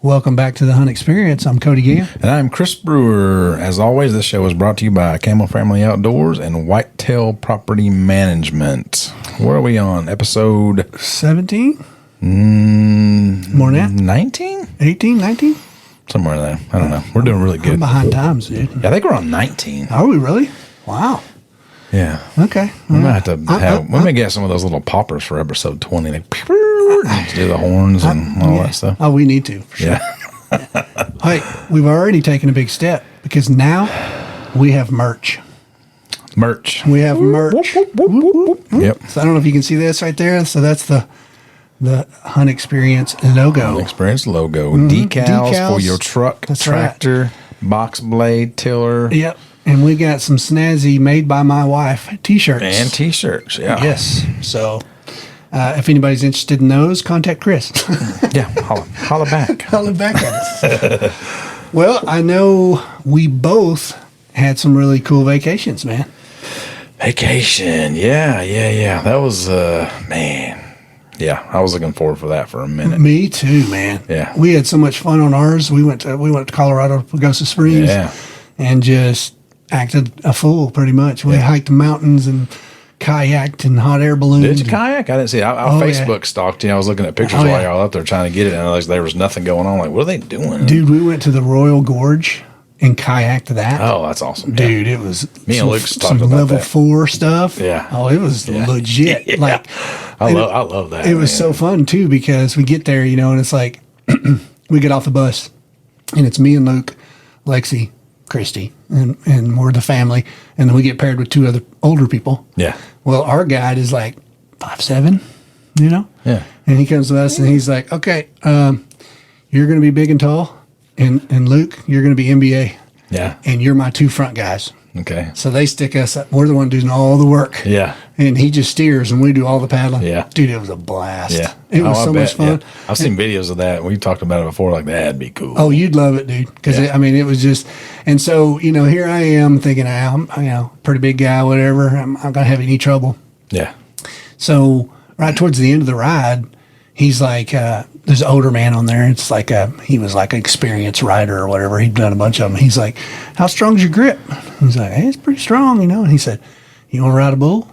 Welcome back to the Hunt Experience. I'm Cody Gann. And I'm Chris Brewer. As always, this show is brought to you by Camel Family Outdoors and Whitetail Property Management. What are we on? Episode 17? More than that? 19? 18, 19? Somewhere in there. I don't know. We're doing really good. I'm behind times, dude. Yeah, I think we're on 19. Are we really? Wow. Yeah. Okay. We might have to have, we may get some of those little poppers for episode 20. Like, do the horns and all that stuff. Oh, we need to, for sure. Yeah. Hey, we've already taken a big step because now we have merch. We have merch. Yep. So I don't know if you can see this right there. So that's the Hunt Experience logo. Hunt Experience logo. Decals for your truck, That's tractor, box blade, tiller. Yep. And we got some snazzy made by my wife t-shirts. And t-shirts, yeah. Yes. So if anybody's interested in those, contact Chris. Yeah, holla back. Holla back at us. Well, I know we both had some really cool vacations, man. Vacation, yeah. That was, man. Yeah, I was looking forward for that for a minute. Me too, man. Yeah. We had so much fun on ours. We went to Colorado, Pagosa Springs. Yeah. And just acted a fool, pretty much. We hiked the mountains and kayaked and hot air ballooned. Did you kayak? I didn't see it. I Facebook stalked you. I was looking at pictures while y'all up there trying to get it, and I realized there was nothing going on. Like, what are they doing? Dude, we went to the Royal Gorge and kayaked that. Oh, that's awesome. Dude, it was Me and Luke talked some about level that. 4 stuff. Yeah. Oh, it was legit. Yeah. Like, I love that. It was so fun, too, because we get there, and it's like, we get off the bus, and it's me and Luke, Lexi, Christy, and we're the family, and then we get paired with 2 other older people. Yeah. Well, our guide is like 5'7", Yeah. and he comes to us and he's like, okay, you're going to be big and tall, and Luke, you're going to be NBA, Yeah. and you're my 2 front guys. Okay. So they stick us up. We're the one doing all the work. Yeah. And he just steers and we do all the paddling. Yeah. Dude, it was a blast. Yeah. It was I so bet, much fun. yeah. I've seen videos of that. We talked about it before. Like, that'd be cool. Oh, you'd love it, dude. Because, it was just, and so, here I am thinking, I'm, pretty big guy, whatever. I'm not going to have any trouble. Yeah. So right towards the end of the ride, he's like, there's an older man on there. It's like he was like an experienced rider or whatever. He'd done a bunch of them. He's like, how strong's your grip? He's like, hey, it's pretty strong, And he said, you want to ride a bull?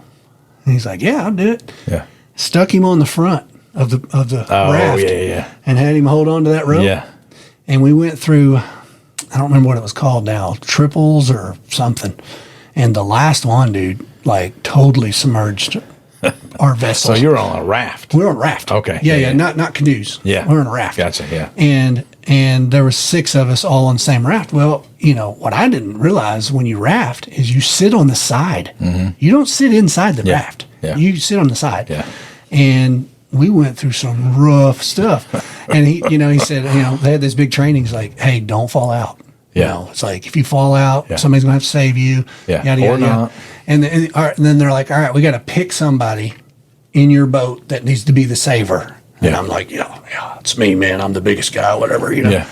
And he's like, yeah, I'll do it. Yeah. Stuck him on the front of the raft. Yeah. And had him hold on to that rope. Yeah. And we went through, I don't remember what it was called now, triples or something. And the last one, dude, like totally submerged our vessel. So you're on a raft. We were on a raft. Okay. Yeah. Not canoes. Yeah. We were on a raft. Gotcha. Yeah. And there was 6 of us all on the same raft. Well, what I didn't realize when you raft is you sit on the side. Mm-hmm. You don't sit inside the raft. Yeah. You sit on the side. Yeah. And we went through some rough stuff. And he said, they had this big training. He's like, hey, don't fall out. Yeah. It's like, if you fall out, somebody's going to have to save you. Yeah. Yada, Or yada, not. yada. And then they're like, all right, we got to pick somebody in your boat that needs to be the saver. And Yeah. I'm like, yeah, it's me, man. I'm the biggest guy, whatever, Yeah.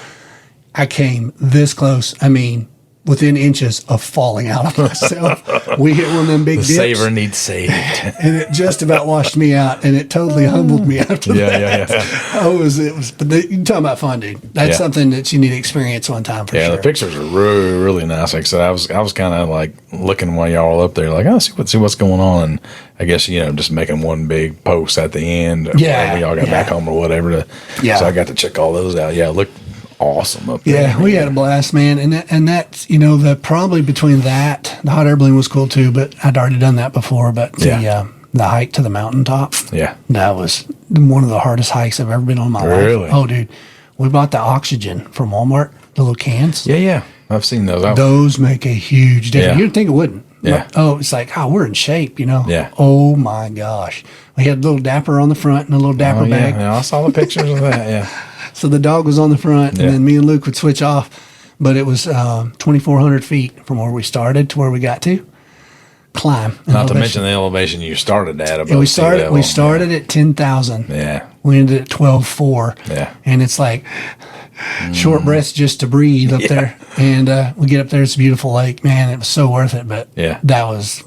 I came this close. I mean, within inches of falling out of myself. We hit one of them big The dips. saver needs saved. And it just about washed me out, and it totally humbled me after that. Yeah. It was. But you talking about fun, dude. That's something that you need to experience one time for sure. Yeah, the pictures are really, really nice. Like I said, I was kind of like looking while y'all were up there, like, see what's going on, and I guess just making one big post at the end. Yeah, we all got back home or whatever. So I got to check all those out. Yeah, it looked awesome up there. Yeah, we had a blast, man, and that's the probably between that, the hot air balloon was cool too, but I'd already done that before. But the hike to the mountaintop, that was one of the hardest hikes I've ever been on in my life. Really? Oh, dude, we bought the oxygen from Walmart, the little cans. Yeah, I've seen those. Those make a huge difference. Yeah. You'd think it wouldn't. Yeah. But, it's like, we're in shape, Yeah. Oh my gosh, we had a little dapper on the front and a little dapper bag. Yeah, I saw the pictures of that. Yeah. So the dog was on the front, and then me and Luke would switch off. But it was 2,400 feet from where we started to where we got to. Climb. Not to mention the elevation you started at. And we started at 10,000. Yeah. We ended at 12,400. Yeah. And it's like short breaths just to breathe up there. And we get up there, it's a beautiful lake. Man, it was so worth it. But that was,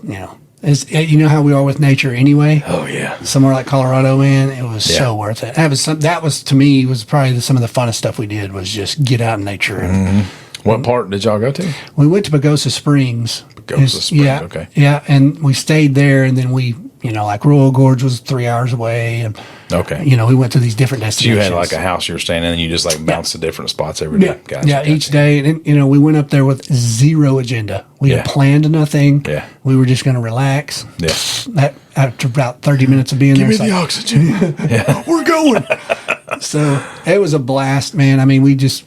You know how we are with nature anyway. Oh yeah. Somewhere like Colorado, man, it was so worth it. That was to me was probably some of the funnest stuff we did was just get out in nature. And, What part did y'all go to? we went to Pagosa Springs. Pagosa Springs, Yeah, okay. yeah, and we stayed there, and then we, like Royal Gorge was 3 hours away, and Okay. we went to these different So destinations. you had like a house you were staying in, and you just like bounced to different spots every day. Yeah, Gotcha, yeah, gotcha. each day, and we went up there with zero agenda. We had Yeah. planned nothing. Yeah. We were just going to relax. Yeah. That after about 30 minutes of being there, it's like, oxygen. Yeah. we're going. So it was a blast, man. I mean,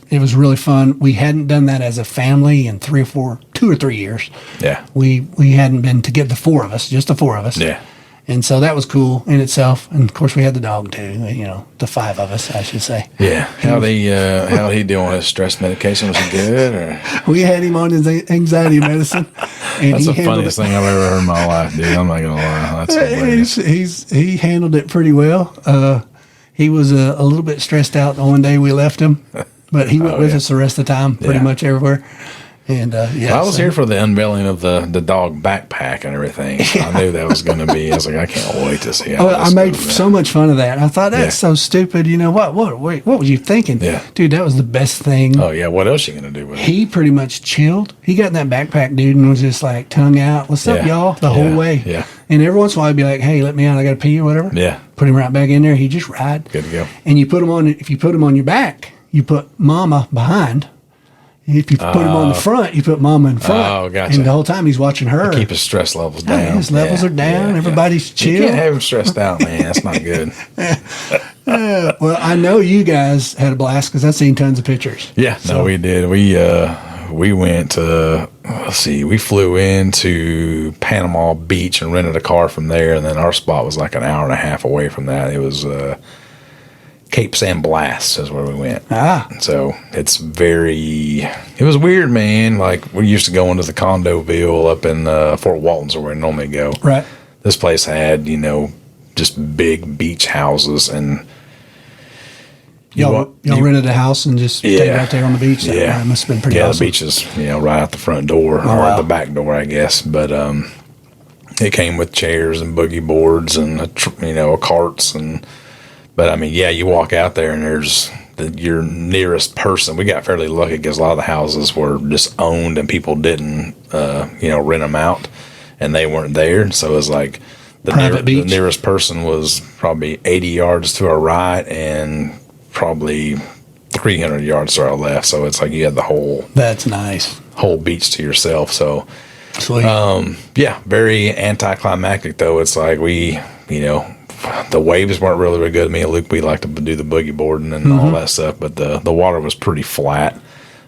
it was really fun. We hadn't done that as a family in 2 or 3 years. Yeah. We hadn't been to get the four of us, just the four of us. Yeah. And so that was cool in itself. And of course, we had the dog too. The five of us, I should say. Yeah. How he doing with his stress medication? Was he good? Or? We had him on his anxiety medicine. And That's he the handled funniest it. thing I've ever heard in my life, dude. I'm not gonna lie. That's hilarious. He handled it pretty well. He was a little bit stressed out the one day we left him, but he went with us the rest of the time, pretty Yeah. much everywhere. And I was here for the unveiling of the dog backpack and everything. I knew that was going to be. I was like, I can't wait to see how I this made goes. so much fun of that. I thought that's so stupid. You know what? What was you thinking? Yeah. Dude, that was the best thing. Oh yeah, what else you going to do with it? He pretty much chilled. He got in that backpack, dude, and was just like tongue out. What's up, Yeah. y'all? The Yeah. whole way. Yeah. And every once in a while, I'd be like, hey, let me out. I got to pee or whatever. Yeah. Put him right back in there. He just ride. Good to go. And if you put him on your back, you put mama behind. If you put him on the front, you put mama in front. Oh, gotcha. And the whole time he's watching her. Keep his stress levels down. His levels are down. Everybody's chill. You can't have him stressed out, man. That's not good. Well, I know you guys had a blast because I've seen tons of pictures. Yeah, no, we did. We went to, we flew into Panama Beach and rented a car from there, and then our spot was like an hour and a half away from that. It was Cape San Blas is where we went. So it was weird, man. Like we used to go into the Condoville up in Fort Walton's where we normally go. Right. This place had, just big beach houses and Y'all rented a house and just stayed right there on the beach. Yeah. It must have been pretty awesome. the beach is, right out the front door or wow. the back door, I guess. But it came with chairs and boogie boards and, carts. But I mean, yeah, you walk out there and there's your nearest person. We got fairly lucky because a lot of the houses were just owned and people didn't, rent them out and they weren't there. So it was like the nearest person was probably 80 yards to our right and probably 300 yards to our left. So it's like you had That's nice. whole beach to yourself. So, Sweet. yeah, very anticlimactic though. It's like the waves weren't really good. Me and Luke, we like to do the boogie boarding and all that stuff, but the water was pretty flat.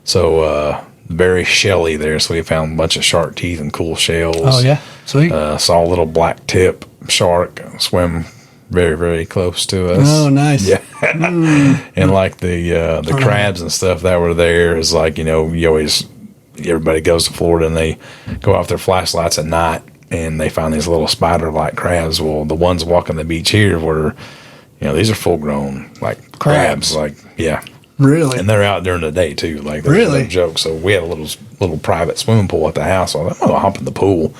So, very shelly there. So we found a bunch of shark teeth and cool shells. Oh yeah. Sweet. Saw a little black tip shark swim very, very close to us. Oh, nice. Yeah. And like the crabs and stuff that were there is like, everybody goes to Florida and they go off their flashlights at night and they find these little spider-like crabs. Well, the ones walking the beach here were, these are full-grown like crabs. Like, yeah. Really? And they're out during the day too. Like, there's Really? no joke. So we had a little private swimming pool at the house. So I was like, I'll hop in the pool.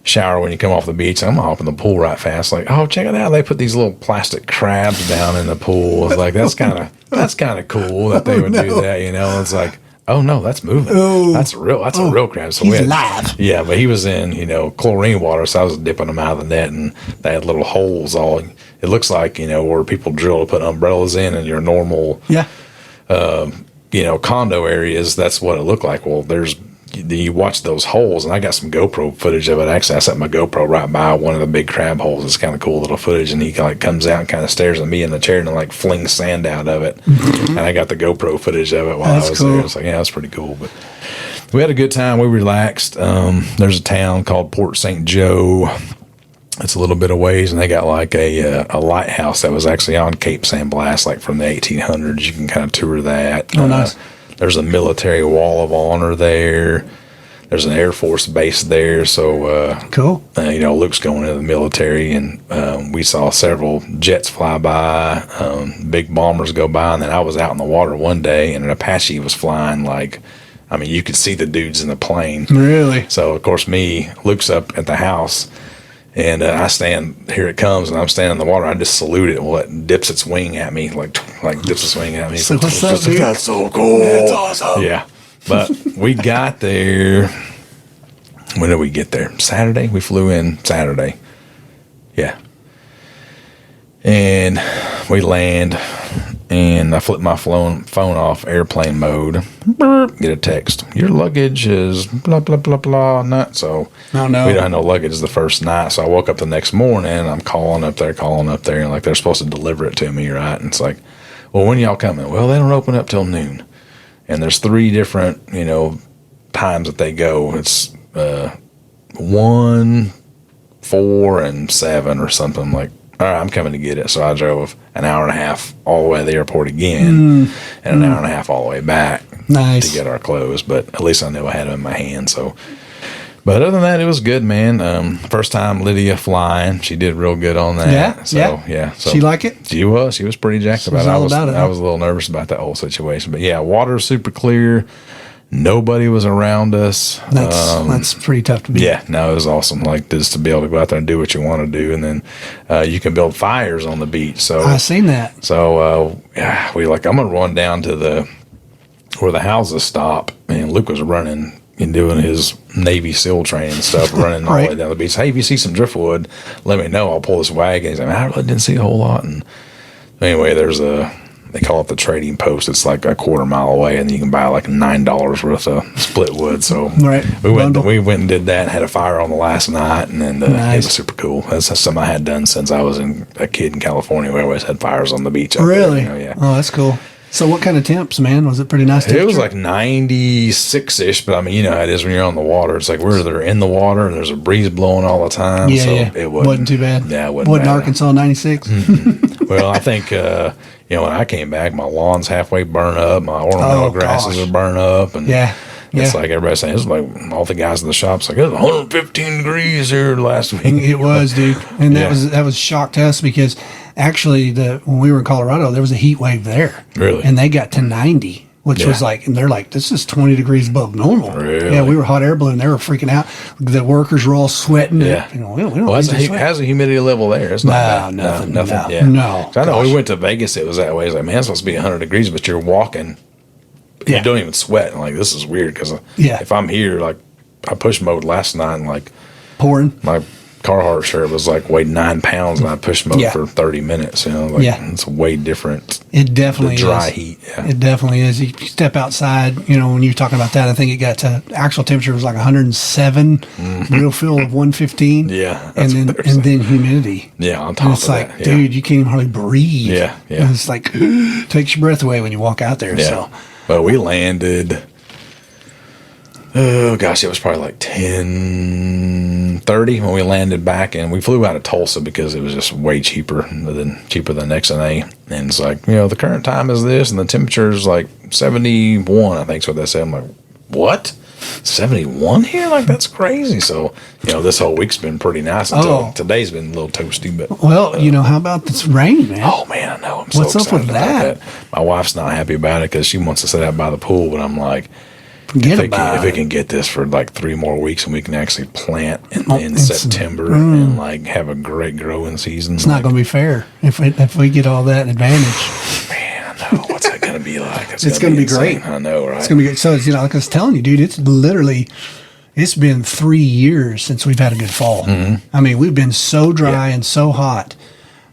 Shower when you come off the beach. I'm gonna hop in the pool right fast. Like, oh, check it out. They put these little plastic crabs down in the pool. I was like, that's kind of cool that they would do that. It's like, oh no, that's moving. Oh. That's a real crab. So He's alive. Yeah, but he was in chlorine water, so I was dipping him out of the net, and they had little holes all. It looks like where people drill to put umbrellas in your normal condo areas. That's what it looked like. Well, you watch those holes, and I got some GoPro footage of it. Actually, I set my GoPro right by one of the big crab holes. It's kind of cool little footage, and he comes out and kind of stares at me in the chair and flings sand out of it. And I got the GoPro footage of it while I was there. I was like, yeah, that's pretty cool. But we had a good time. We relaxed. There's a town called Port St. Joe. It's a little bit of ways, and they got a lighthouse that was actually on Cape San Blas, from the 1800s. You can kind of tour that. Oh, nice. There's a military wall of honor there. There's an Air Force base there. So, cool. Luke's going into the military, and we saw several jets fly by, big bombers go by. And then I was out in the water one day, and an Apache was flying you could see the dudes in the plane. Really? So, of course, Luke's up at the house. And I stand, here it comes, and I'm standing in the water. I just salute it. Well, it dips its wing at me, like dips its wing at me. So what's up, dude? That's so cool. That's awesome. Yeah. But we got there. When did we get there? Saturday? We flew in Saturday. Yeah. And we land, and I flip my phone off airplane mode. Burp, get a text. Your luggage is blah, blah, blah, blah. Not so. Oh, no. We don't have no luggage the first night. So I woke up the next morning, and I'm calling up there, and like they're supposed to deliver it to me, right? And it's like, well, when y'all coming? Well, they don't open up till noon. And there's 3 different, times that they go. It's 1, 4, and 7 or something. Like, all right, I'm coming to get it. So I drove an hour and a half all the way to the airport again, and an hour and a half all the way back Nice. to get our clothes. But at least I knew I had them in my hand. So, but other than that, it was good, man. First time Lydia flying, she did real good on that. Yeah, So So she like it? She was pretty jacked about it. all about it, I huh? was a little nervous about that whole situation, but yeah, water's super clear. Nobody was around us. That's pretty tough to beat. Yeah, no, it was awesome. Like just to be able to go out there and do what you want to do, and then you can build fires on the beach. So I seen that. So I'm gonna run down to where the houses stop, and Luke was running and doing his Navy SEAL training stuff, running all the way down the beach. Hey, if you see some driftwood, let me know. I'll pull this wagon. He's like, I really didn't see a whole lot. And anyway, they call it the trading post. It's like a quarter mile away, and you can buy like $9 worth of split wood. So we went and did that, and had a fire on the last night, and then it was super cool. That's something I had done since I was a kid in California. We always had fires on the beach. Really? There, yeah. Oh, that's cool. So what kind of temps, man? Was it pretty nice temperature? It was like 96-ish, but I mean, you know how it is when you're on the water. It's like they're in the water, and there's a breeze blowing all the time. Yeah, so yeah. It wasn't too bad. Yeah, it wasn't bad. Arkansas 96? Well, I think, when I came back, my lawn's halfway burned up. My ornamental grasses are burned up. And it's like everybody's saying, it's like all the guys in the shop's like, it was 115 degrees here last week. It was, dude. And that was shock to us because actually when we were in Colorado, there was a heat wave there. Really? And they got to 90, which was like, and they're like, this is 20 degrees above normal. Really? Yeah, we were hot air balloon. They were freaking out. The workers were all sweating. Yeah. We don't need to sweat. How's the humidity level there? It's not bad. Nothing. Nothing. No, Yeah. no. So I know we went to Vegas. It was that way. It's like, man, it's supposed to be 100 degrees, but you're walking. You don't even sweat. And like, this is weird because if I'm here, like, I push mode last night and like pouring. My Carhartt shirt was like weighed 9 pounds, and I pushed mode for 30 minutes. It's way different. It definitely the dry is. Heat. Yeah. It definitely is. You step outside, when you're talking about that, I think it got to actual temperature was like 107, real feel of 115. Yeah. And then humidity. Yeah, on top and it's of like, that. dude, you can't even hardly breathe. Yeah. And it's like, takes your breath away when you walk out there. Yeah. So. But we landed. Oh gosh, it was probably like 10:30 when we landed back, and we flew out of Tulsa because it was just way cheaper than XNA. And it's like, the current time is this, and the temperature is like 71, I think is what they said. I'm like, what? 71 here? Like, that's crazy. So, this whole week's been pretty nice until today's been a little toasty. But how about this rain, man? Oh man, I know. I'm so What's up excited with about that? My wife's not happy about it because she wants to sit out by the pool, but I'm like, if we can get this for like 3 more weeks and we can actually plant in September and like have a great growing season. It's not going to be fair if we get all that advantage. Man, I know. What's that going to be like? It's going to be great. I know, right? It's going to be great. So, like I was telling you, dude, it's been 3 years since we've had a good fall. Mm-hmm. I mean, we've been so dry and so hot.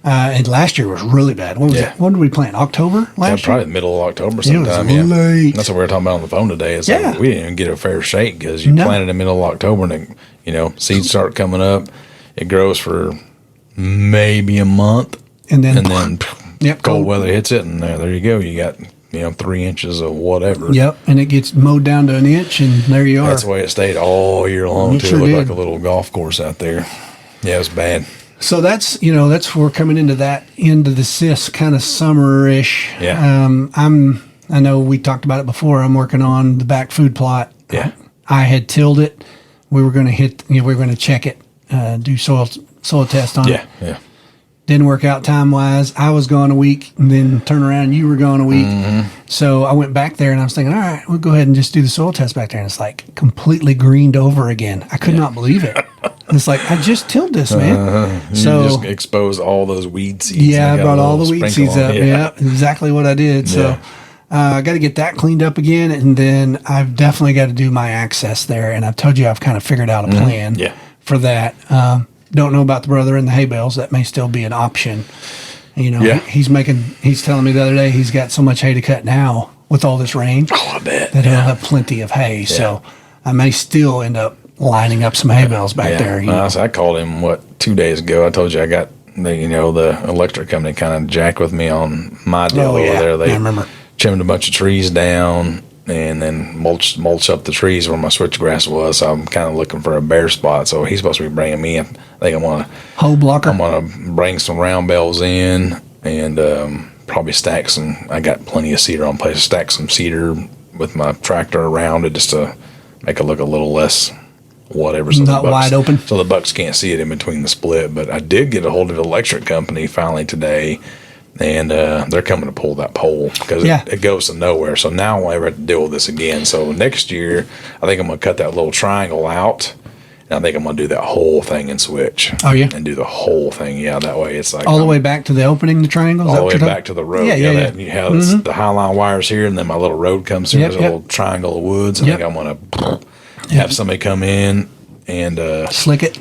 And last year was really bad. What was it? When did we plant? October last year? Probably the middle of October sometime. It was late. That's what we were talking about on the phone today. It's like we didn't even get a fair shake because you planted in the middle of October and then, seeds start coming up. It grows for maybe a month. And then cold weather hits it and there you go. You got 3 inches of whatever. Yep, and it gets mowed down to an inch, and there you are. That's the way it stayed all year long, too. It looked like a little golf course out there. Yeah, it was bad. So that's we're coming into the cis kind of summerish. Yeah. I know we talked about it before. I'm working on the back food plot. Yeah. I had tilled it. We were going to we were going to check it, do soil test on it. Yeah. Didn't work out time-wise. I was gone a week, and then turn around, and you were gone a week. Mm-hmm. So I went back there, and I was thinking, all right, we'll go ahead and just do the soil test back there. And it's like completely greened over again. I could not believe it. It's like, I just tilled this, man. You So just expose all those weed seeds. yeah, and I got a brought all the little weed sprinkle seeds on up. it. Yeah, exactly what I did. So Yeah. I got to get that cleaned up again, and then I've definitely got to do my access there. And I've told you I've kind of figured out a plan Yeah. for that. Don't know about the brother in the hay bales. That may still be an option. You know, Yeah. he's telling me the other day he's got so much hay to cut now with all this rain Oh, I bet. that he'll have plenty of hay. So I may still end up lining up some hay bales back there. You know. So I called him 2 days ago. I told you I got the electric company kind of jacked with me on my deal over there. They I remember. trimmed a bunch of trees down and then mulch up the trees where my switchgrass was. So I'm kind of looking for a bare spot. So he's supposed to be bringing me. I think Hoe blocker. I'm gonna bring some round bells in and probably stack some. I got plenty of cedar on place. Stack some cedar with my tractor around it just to make it look a little less whatever. So Not wide open. So the bucks can't see it in between the split. But I did get a hold of the electric company finally today. And they're coming to pull that pole because it goes to nowhere. So now I won't ever have to deal with this again. So next year, I think I'm going to cut that little triangle out. And I think I'm going to do that whole thing and switch. Oh, yeah? And do the whole thing. Yeah, that way it's like. All the way back to the opening, the triangle? All the way back to the road. Yeah. You have the high line wires here, and then my little road comes through. There's a little triangle of woods. I think I'm going to have somebody come in and. Slick it?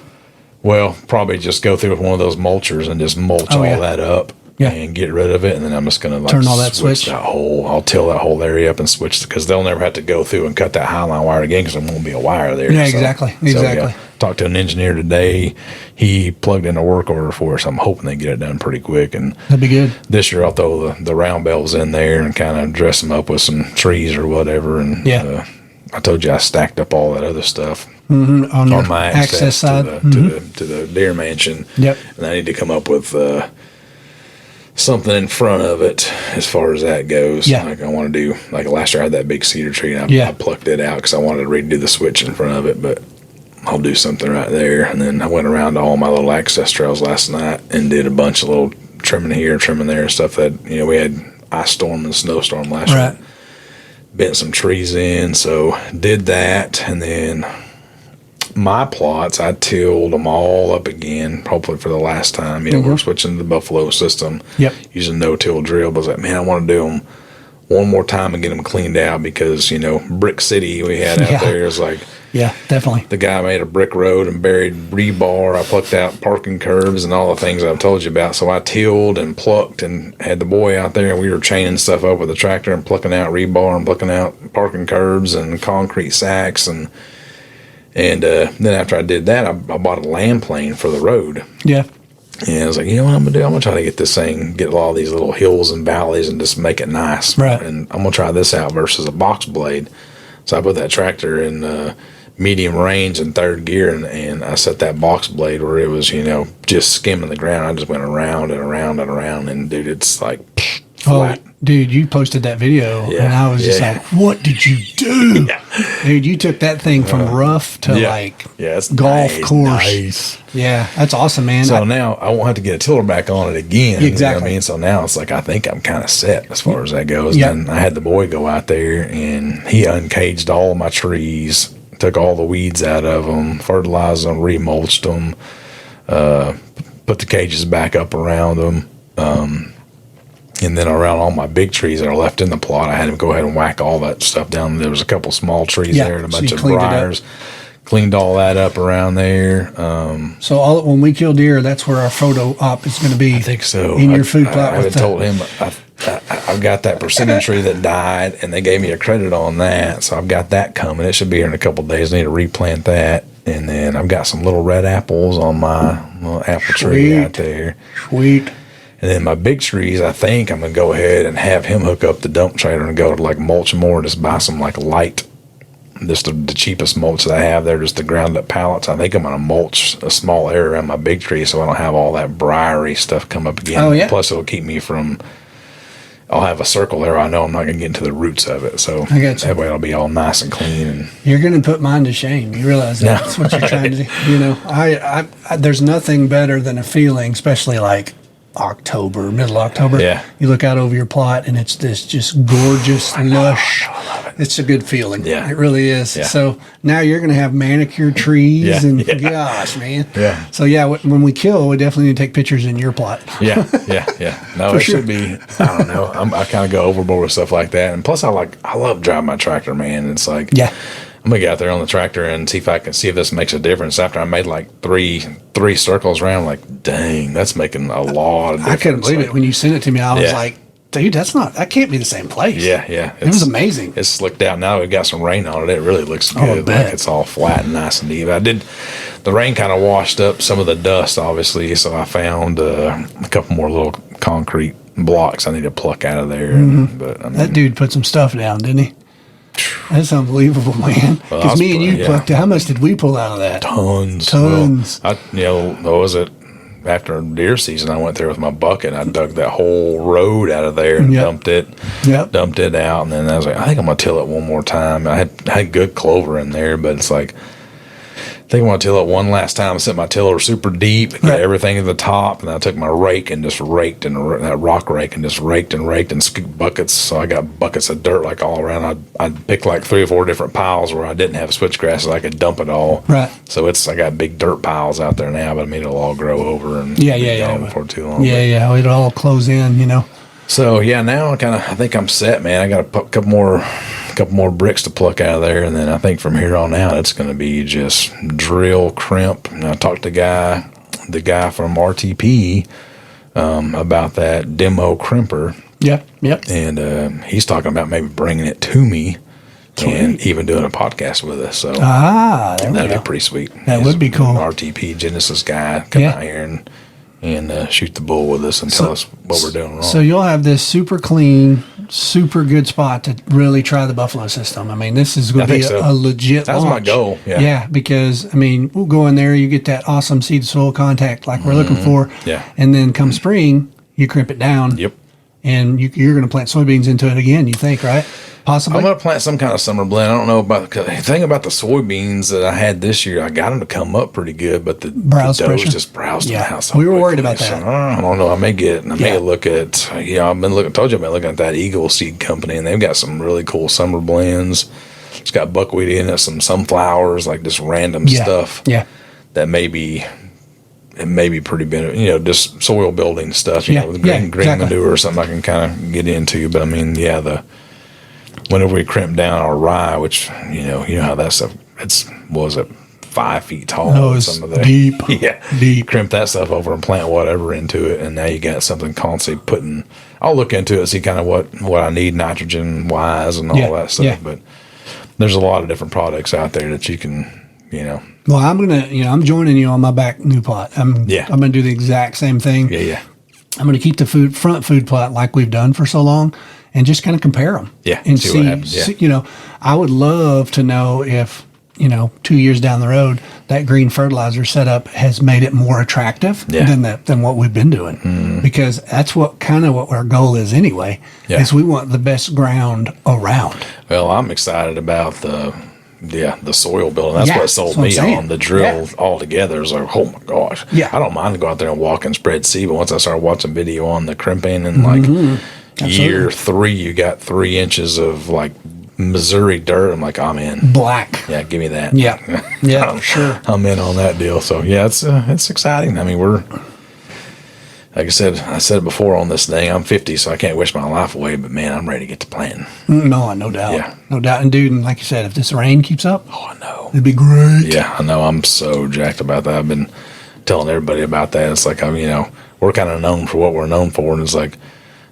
Well, probably just go through with one of those mulchers and just mulch all that up. Yeah. And get rid of it, and then I'm just going to turn all that switch. That whole. I'll till that whole area up and switch because they'll never have to go through and cut that highline wire again because there won't be a wire there. Yeah, exactly. Talked to an engineer today. He plugged in a work order for us. I'm hoping they get it done pretty quick. And that'd be good. This year I'll throw the round bells in there and kind of dress them up with some trees or whatever. And I told you I stacked up all that other stuff. On my access side to the deer mansion. Yep. And I need to come up with something in front of it as far as that goes. Yeah. Like I want to do, like last year I had that big cedar tree and I plucked it out because I wanted to redo the switch in front of it, but I'll do something right there. And then I went around to all my little access trails last night and did a bunch of little trimming here, trimming there, stuff that, we had ice storm and snowstorm last year. Bent some trees in, so did that. And then my plots, I tilled them all up again, hopefully for the last time. We're switching to the Buffalo system, using no-till drill. But I was like, man, I want to do them one more time and get them cleaned out because, Brick City we had out there is like, yeah, definitely. The guy made a brick road and buried rebar. I plucked out parking curbs and all the things I've told you about. So I tilled and plucked and had the boy out there, and we were chaining stuff up with the tractor and plucking out rebar and plucking out parking curbs and concrete sacks and then after I did that, I bought a land plane for the road. Yeah. And I was like, you know what I'm going to do? I'm going to try to get this thing, get all these little hills and valleys and just make it nice. Right. And I'm going to try this out versus a box blade. So I put that tractor in medium range in third gear, and I set that box blade where it was, just skimming the ground. I just went around and around and around, and dude, it's like flat. Oh, dude, you posted that video, and I was just like, what did you do? Dude, you took that thing from rough to it's golf course. Nice. Yeah, that's awesome, man. So now I won't have to get a tiller back on it again. Exactly. You know what I mean? So now it's like I think I'm kind of set as far as that goes. Yep. And I had the boy go out there, and he uncaged all of my trees, took all the weeds out of them, fertilized them, remulched them, put the cages back up around them. And then around all my big trees that are left in the plot, I had him go ahead and whack all that stuff down. There was a couple small trees there and a bunch of briars. Cleaned all that up around there. So when we kill deer, that's where our photo op is going to be. I think so. In your food plot. I told him I've got that persimmon tree that died, and they gave me a credit on that. So I've got that coming. It should be here in a couple of days. I need to replant that. And then I've got some little red apples on my little apple tree out there. Sweet. And then my big trees, I think I'm going to go ahead and have him hook up the dump trailer and go to like mulch more and just buy some like light, just the cheapest mulch that I have there, just the ground up pallets. I think I'm going to mulch a small area around my big tree so I don't have all that briary stuff come up again. Oh, yeah. Plus it'll keep me from, I'll have a circle there. I know I'm not going to get into the roots of it. So I got you. That way it'll be all nice and clean. And you're going to put mine to shame. You realize that? That's what you're trying to do. I there's nothing better than a feeling, especially like October, middle October. Yeah. You look out over your plot and it's this just gorgeous, lush. I love it. It's a good feeling. Yeah. It really is. Yeah. So now you're going to have manicured trees Yeah. and Yeah. gosh, man. Yeah. So yeah, when we kill, we definitely need to take pictures in your plot. Yeah. No, it should be. I don't know. I kind of go overboard with stuff like that, and plus, I love driving my tractor, man. It's like, Yeah. I'm gonna get out there on the tractor and see if this makes a difference. After I made like three circles around, I'm like, dang, that's making a lot of difference. I couldn't believe it when you sent it to me. I was Yeah. like, dude, that can't be the same place. Yeah. It was amazing. It's slicked out. Now we got some rain on it. It really looks Oh, I good. bet. Like it's all flat and nice and even. The rain kind of washed up some of the dust, obviously. So I found a couple more little concrete blocks I need to pluck out of there. But I mean, That dude put some stuff down, didn't he? That's unbelievable, man. Well, Because me and you yeah. plucked. How much did we pull out of that? tons. Tons. Well, what was it? After deer season, I went there with my bucket. I dug that whole road out of there and Yep. dumped it. Yep. Dumped it out, and then I was like, I think I'm gonna till it one more time. I had good clover in there, but it's like, I think I'm gonna till it one last time. I set my tiller super deep, get Right. everything at the top, and I took my rake and just raked and that rock rake and just raked and scooped buckets. So I got buckets of dirt like all around. I'd pick like 3 or 4 different piles where I didn't have switchgrass, so I could dump it all. Right. So I got big dirt piles out there now, but I mean it'll all grow over and Yeah, be yeah, yeah. gone before too long. Yeah. It'll all close in, you know. So yeah, now I think I'm set, man. I got a couple more bricks to pluck out of there, and then I think from here on out it's going to be just drill, crimp. And I talked to the guy from RTP about that demo crimper, Yep. and he's talking about maybe bringing it to me and even doing a podcast with us. So There we that'd go. be pretty sweet. That He's would be cool. an RTP Genesis guy come Yeah. out here and shoot the bull with us and tell us what we're doing wrong. So you'll have this super clean, super good spot to really try the buffalo system. I mean, this is going I to be think so. a legit That's my launch. goal, yeah. Yeah, because, I mean, we'll go in there, you get that awesome seed-to-soil contact like we're looking for. Yeah. And then come spring, you crimp it down. Yep. And you're going to plant soybeans into it again, you think, right? Possibly? I'm going to plant some kind of summer blend. I don't know about the thing about the soybeans that I had this year. I got them to come up pretty good, but the Browse does pressure. just browsed them Yeah. out. So We were worried quickly. about that. So, I don't know. I may Yeah. look at. I've been looking. Told you I've been looking at that Eagle Seed Company, and they've got some really cool summer blends. It's got buckwheat in it, some sunflowers, like just random stuff. Yeah. That it may be pretty beneficial, just soil building stuff, Yeah, with yeah, green exactly. manure or something I can kind of get into. But I mean, whenever we crimp down our rye, which, you know how that stuff, was it 5 feet tall? No, and it's some of the, deep. Yeah. Deep. Crimp that stuff over and plant whatever into it. And now you got something constantly putting, I'll look into it and see kind of what I need nitrogen wise and all that stuff. Yeah. But there's a lot of different products out there that you can, Well, I'm joining you on my back new plot. I'm going to do the exact same thing. Yeah. I'm going to keep the front food plot like we've done for so long, and just kind of compare them. Yeah, and see what happens, yeah. I would love to know if 2 years down the road that green fertilizer setup has made it more attractive than what we've been doing, because that's what our goal is anyway. Yeah. Is we want the best ground around. Well, I'm excited about the soil building. That's Yeah, what sold that's what I'm me saying. on the drill Yeah. altogether. It's like, oh my gosh. Yeah. I don't mind to go out there and walk and spread seed, but once I started watching video on the crimping and like year 3, you got 3 inches of like Missouri dirt. I'm like, I'm in. Black. Yeah, give me that. Yeah. Yeah, sure. I'm in on that deal. So yeah, it's exciting. I mean, like I said it before on this thing, I'm 50, so I can't wish my life away, but man, I'm ready to get to planting. No doubt. Yeah. No doubt. And dude, and like you said, if this rain keeps up, Oh, I know. it'd be great. Yeah, I know. I'm so jacked about that. I've been telling everybody about that. It's like, we're kind of known for what we're known for, and it's like,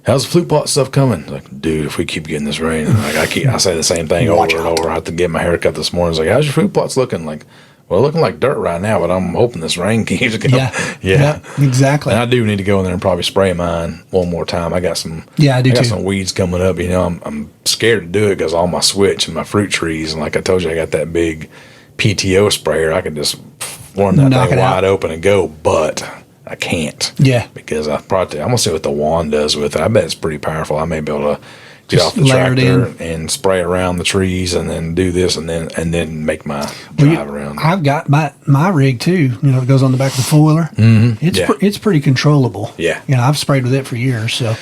how's the flute plot stuff coming? It's like, dude, if we keep getting this rain, like I say the same thing over and over. I have to get my hair cut this morning. It's like, how's your fruit plots looking? Like, well, looking like dirt right now, but I'm hoping this rain keeps going. Yeah, exactly. And I do need to go in there and probably spray mine one more time. I got some. Yeah, I do got too. some weeds coming up. I'm scared to do it because all my switch and my fruit trees, and like I told you, I got that big PTO sprayer. I can just form that Knock thing it out. wide open and go, but I can't. Yeah. Because I'm gonna see what the wand does with it. I bet it's pretty powerful. I may be able to get Just off the layered tractor and spray around the trees, and then do this, and then make my drive around. I've got my rig too. You know, it goes on the back of the 4-wheeler. Mm-hmm. It's pretty controllable. Yeah. You know, I've sprayed with it for years. So,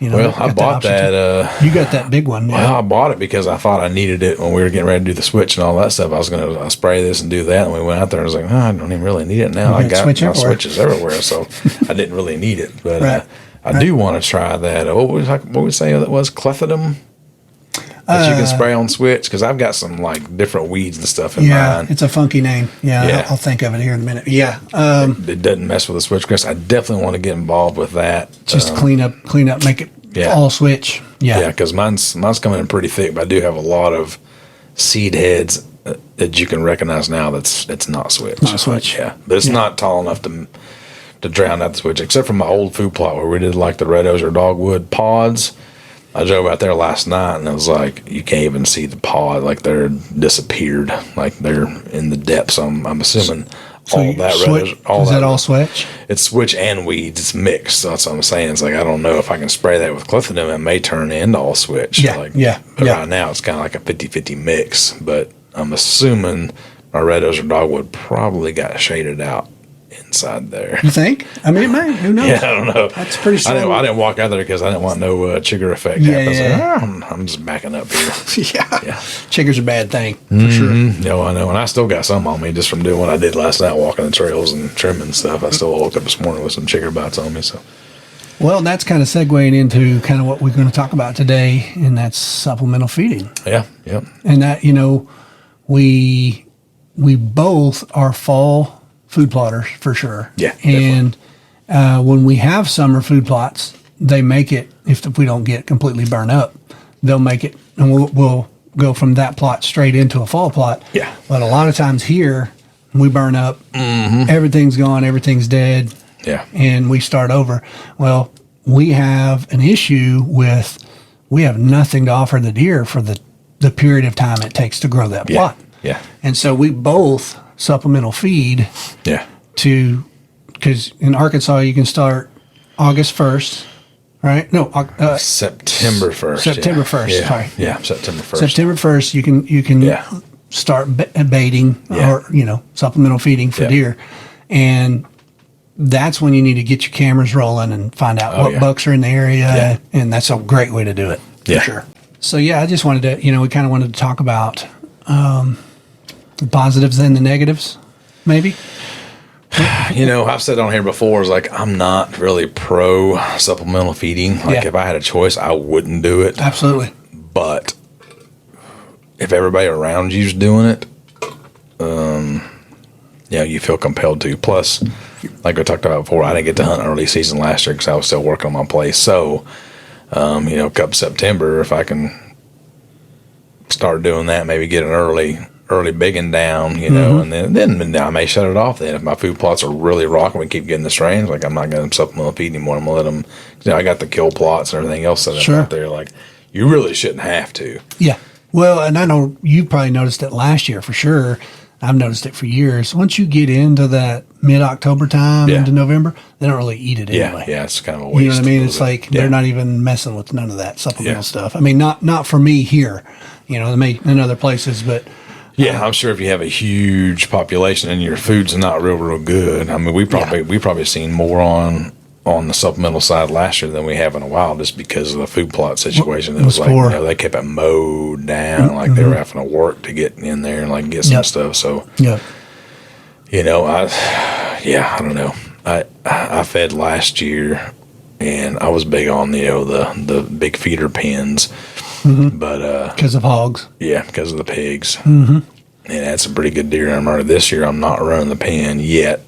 you know, Well, I bought that. You got that big one. Yeah. Well, I bought it because I thought I needed it when we were getting ready to do the switch and all that stuff. I was going to spray this and do that, and we went out there. I was like, oh, I don't even really need it now. I got my switches everywhere, so I didn't really need it. But I do want to try that. What would we say that was? Clethodim? That you can spray on switch? Because I've got some like different weeds and stuff in mine. Yeah, it's a funky name. Yeah. I'll think of it here in a minute. Yeah. It doesn't mess with the switch, Chris. I definitely want to get involved with that. Just clean up, make it all switch. Yeah. Yeah, because mine's coming in pretty thick, but I do have a lot of seed heads that you can recognize now it's not switch. Not switch. Yeah, but it's not tall enough to drown out the switch, except for my old food plot where we did like the red osier dogwood pods. I drove out there last night, and it was like you can't even see the pod, like they're disappeared, like they're in the depths. I'm assuming all that switch, is that all switch? It's switch and weeds. It's mixed. So that's what I'm saying. It's like I don't know if I can spray that with clethodim. It may turn into all switch. Yeah, But right now it's kind of like a 50-50 mix. But I'm assuming my red osier dogwood probably got shaded out inside there. You think? I mean, it may. Who knows? Yeah, I don't know. That's pretty strong. I didn't walk out there because I didn't want no chigger effect. I'm just backing up here. Yeah. Chigger's a bad thing, for sure. No, I know. And I still got some on me just from doing what I did last night, walking the trails and trimming stuff. I still woke up this morning with some chigger bites on me. So, well, that's kind of segueing into kind of what we're going to talk about today, and that's supplemental feeding. Yeah. And that, you know, we both are fall food plotters for sure. Yeah. And when we have summer food plots, they make it, if we don't get completely burned up, they'll make it, and we'll go from that plot straight into a fall plot. Yeah. But a lot of times here, we burn up, everything's gone, everything's dead. Yeah. And we start over. Well, we have an issue with, we have nothing to offer the deer for the period of time it takes to grow that plot. Yeah. And so we both supplemental feed because in Arkansas you can start August 1st, right? No, September 1st. September 1st, sorry. Yeah, September 1st. September 1st you can start baiting or, you know, supplemental feeding for deer. And that's when you need to get your cameras rolling and find out what bucks are in the area. And that's a great way to do it, for sure. So, I just wanted to, you know, we kind of wanted to talk about the positives and the negatives, maybe. You know, I've said on here before, is like I'm not really pro supplemental feeding. Like if I had a choice, I wouldn't do it. Absolutely. But if everybody around you's doing it, you feel compelled to. Plus, like we talked about before, I didn't get to hunt early season last year because I was still working on my place. So, come September, if I can start doing that, maybe get an early bigging down, you know, and then I may shut it off then. If my food plots are really rocking, we keep getting the strains, like I'm not going to supplemental feed anymore. I'm going to let them, I got the kill plots and everything else set up out there. Like, you really shouldn't have to. Yeah. Well, and I know you probably noticed it last year for sure. I've noticed it for years. Once you get into that mid-October time into November, they don't really eat it anyway. Yeah, it's kind of a waste. You know what I mean? It's like they're not even messing with none of that supplemental stuff. I mean, not for me here, you know, they may in other places, but yeah, I'm sure if you have a huge population and your food's not real good. I mean, we probably seen more on the supplemental side last year than we have in a while, just because of the food plot situation. It was like, you know, they kept it mowed down, like they were having to work to get in there and like get some stuff. So, you know, I don't know. I fed last year, and I was big on the big feeder pens. But because of hogs, because of the pigs, and had some pretty good deer in murder this year. I'm not running the pen yet,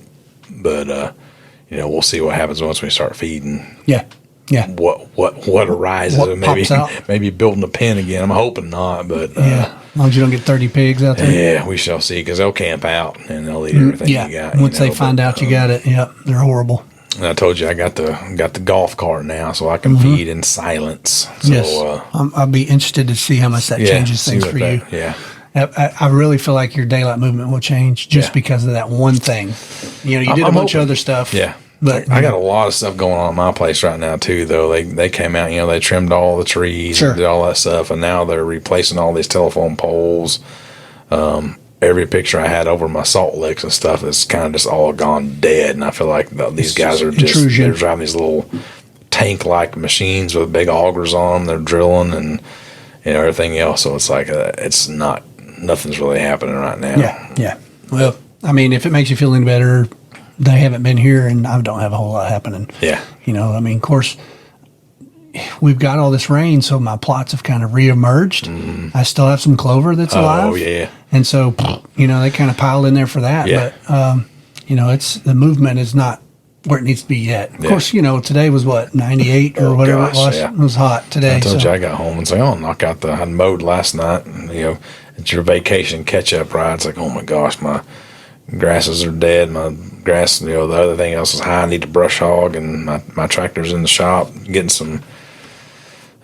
but you know, we'll see what happens once we start feeding. What arises, and maybe building a pen again. I'm hoping not, but as long as you don't get 30 pigs out there. Yeah, we shall see, because they'll camp out and they'll eat everything you got. Once they find out you got it, they're horrible. And I told you I got the golf cart now, so I can feed in silence. So, I'll be interested to see how much that changes things for you. I really feel like your daylight movement will change just because of that one thing. You know, you did a bunch of other stuff. But I got a lot of stuff going on in my place right now too. Though they came out, they trimmed all the trees, Sure. and did all that stuff, and now they're replacing all these telephone poles. Every picture I had over my salt licks and stuff is kind of just all gone dead, and I feel like these guys are just intrusion. they're driving these little tank-like machines with big augers on them. They're drilling and everything else. So it's like it's nothing's really happening right now. Yeah. Well, I mean, if it makes you feel any better, they haven't been here, and I don't have a whole lot happening. Yeah. I mean, of course, we've got all this rain, so my plots have kind of reemerged. I still have some clover that's alive. Oh, yeah. And so, they kind of piled in there for that. Yeah. But, it's the movement is not where it needs to be yet. Of course, today was what, 98 or whatever it was. Yeah. It was hot today. I told you I got home and said, I mowed last night. And, it's your vacation catch-up ride. It's like, oh, my gosh, my grasses are dead. My grass, the other thing else is high. I need to brush hog, and my tractor's in the shop getting some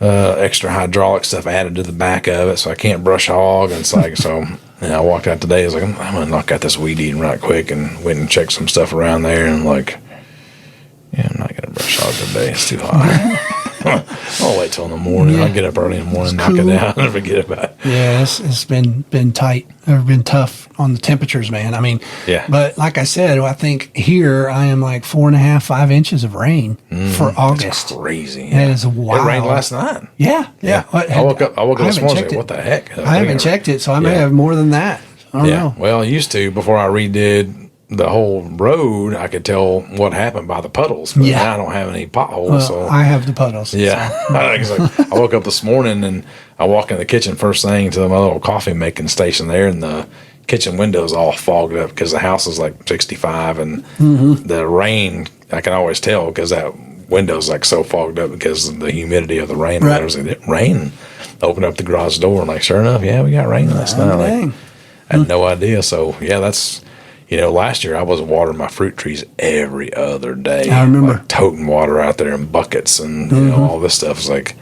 extra hydraulic stuff added to the back of it, so I can't brush hog. And it's like, so I walked out today. I was like, I'm going to knock out this weed eating right quick, and went and checked some stuff around there. And I'm like, I'm not going to brush hog today. It's too hot. I'll wait till in the morning. Yeah. I'll get up early in the morning, It's knock cool. it out, and forget about it. Yeah, it's been tight or been tough on the temperatures, man. I mean, Yeah. But like I said, I think here I am like 4.5, 5 inches of rain for August. That's crazy. That is wild. It rained last night. Yeah. I woke up this haven't morning and checked said, what the heck? I haven't checked it, so I may Yeah. have more than that. I don't know. Well, I used to, before I redid the whole road, I could tell what happened by the puddles. But Yeah. now I don't have any potholes. Well, so I have the puddles. yeah. It's like, I woke up this morning and I walk in the kitchen first thing to my little coffee making station there, and the kitchen windows all fogged up because the house is like 65, and the rain, I can always tell because that window's like so fogged up because of the humidity of the rain. Right. There was like, rain. Opened up the garage door and like, sure enough, yeah, we got rain last night. dang. Like, I had no idea. So yeah, that's, last year I was watering my fruit trees every other day. I remember. Like, toting water out there in buckets and all this stuff. It's like,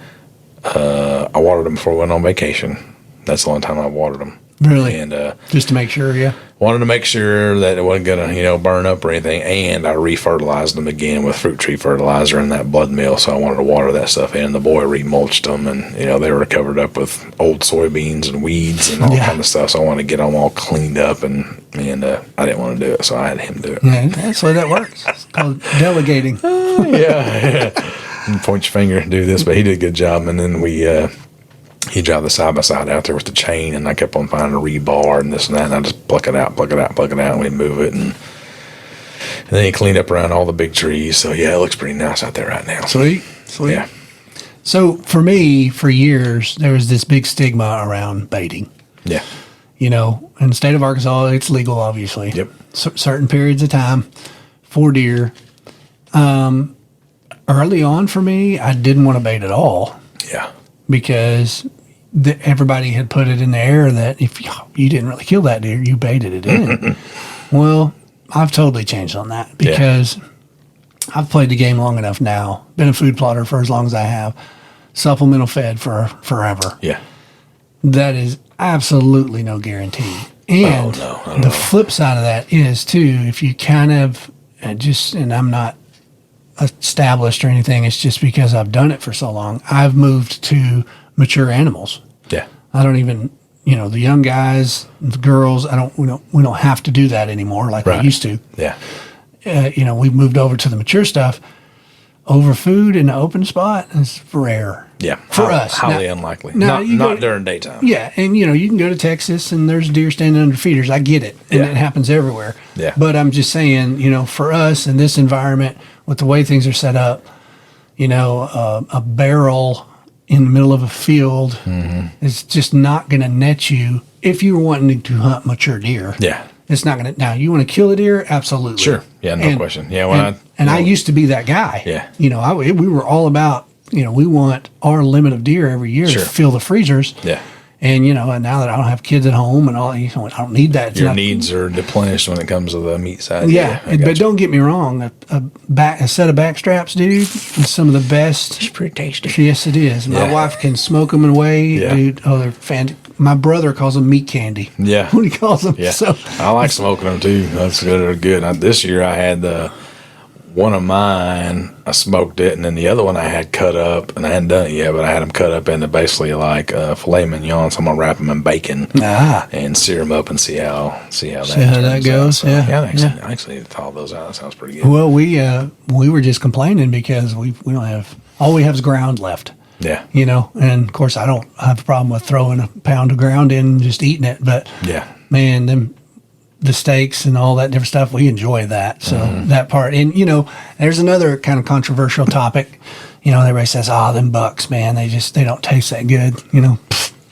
I watered them before I went on vacation. That's the only time I watered them. Really? And Just to make sure, yeah. wanted to make sure that it wasn't going to, burn up or anything. And I refertilized them again with fruit tree fertilizer and that blood meal. So I wanted to water that stuff in. The boy remulched them, and, they were covered up with old soybeans and weeds and all kind of stuff. So I wanted to get them all cleaned up, and I didn't want to do it. So I had him do it. Yeah, that's the way that works. It's called delegating. yeah. And point your finger and do this, but he did a good job. And then he drive the side by side out there with the chain, and I kept on finding a rebar and this and that, and I just pluck it out, and we move it, and then he cleaned up around all the big trees. So yeah, it looks pretty nice out there right now. Sweet. Yeah. So for me, for years, there was this big stigma around baiting. Yeah. In the state of Arkansas, it's legal, obviously. Yep. Certain periods of time for deer. Early on for me, I didn't want to bait at all Yeah. because everybody had put it in the air that if you didn't really kill that deer, you baited it in. Well, I've totally changed on that because I've played the game long enough now, been a food plotter for as long as I have, supplemental fed for forever. Yeah. That is absolutely no guarantee. And the flip side of that is too, if you kind of and I'm not established or anything, it's just because I've done it for so long. I've moved to mature animals. Yeah. I don't even, the young guys, the girls, we don't have to do that anymore like we used to. Yeah. We've moved over to the mature stuff. Over food in the open spot is rare. Yeah. For us. Highly unlikely. now Not during daytime. Yeah, and you can go to Texas and there's deer standing under feeders. I get it, and it happens everywhere. Yeah. But I'm just saying, for us in this environment, with the way things are set up, a barrel in the middle of a field is just not going to net you if you're wanting to hunt mature deer. Yeah. It's not going to. Now, you want to kill a deer? Absolutely. Sure. Yeah, no question. Yeah, I used to be that guy. Yeah. We were all about, we want our limit of deer every year to fill the freezers. Yeah. And, and now that I don't have kids at home and all, I don't need that. Your needs are replenished when it comes to the meat side. Yeah. But don't get me wrong. A set of back straps, dude, is some of the best. It's pretty tasty. Yes, it is. My Yeah. wife can smoke them away, Yeah. dude. Oh, they're fantastic. My brother calls them meat candy. Yeah. What he calls them. Yeah. So, I like smoking them too. That's good. They're good. This year I had one of mine, I smoked it, and then the other one I had cut up, and I hadn't done it yet, but I had them cut up into basically like filet mignon. So I'm gonna wrap them in bacon and sear them up and see how that goes. So, yeah, I actually thought those out. That sounds pretty good. Well, we were just complaining because we don't have, all we have is ground left. Yeah. And of course I don't have a problem with throwing a pound of ground in and just eating it, but man, the steaks and all that different stuff, we enjoy that. So that part, and there's another kind of controversial topic. Everybody says, them bucks, man, they don't taste that good.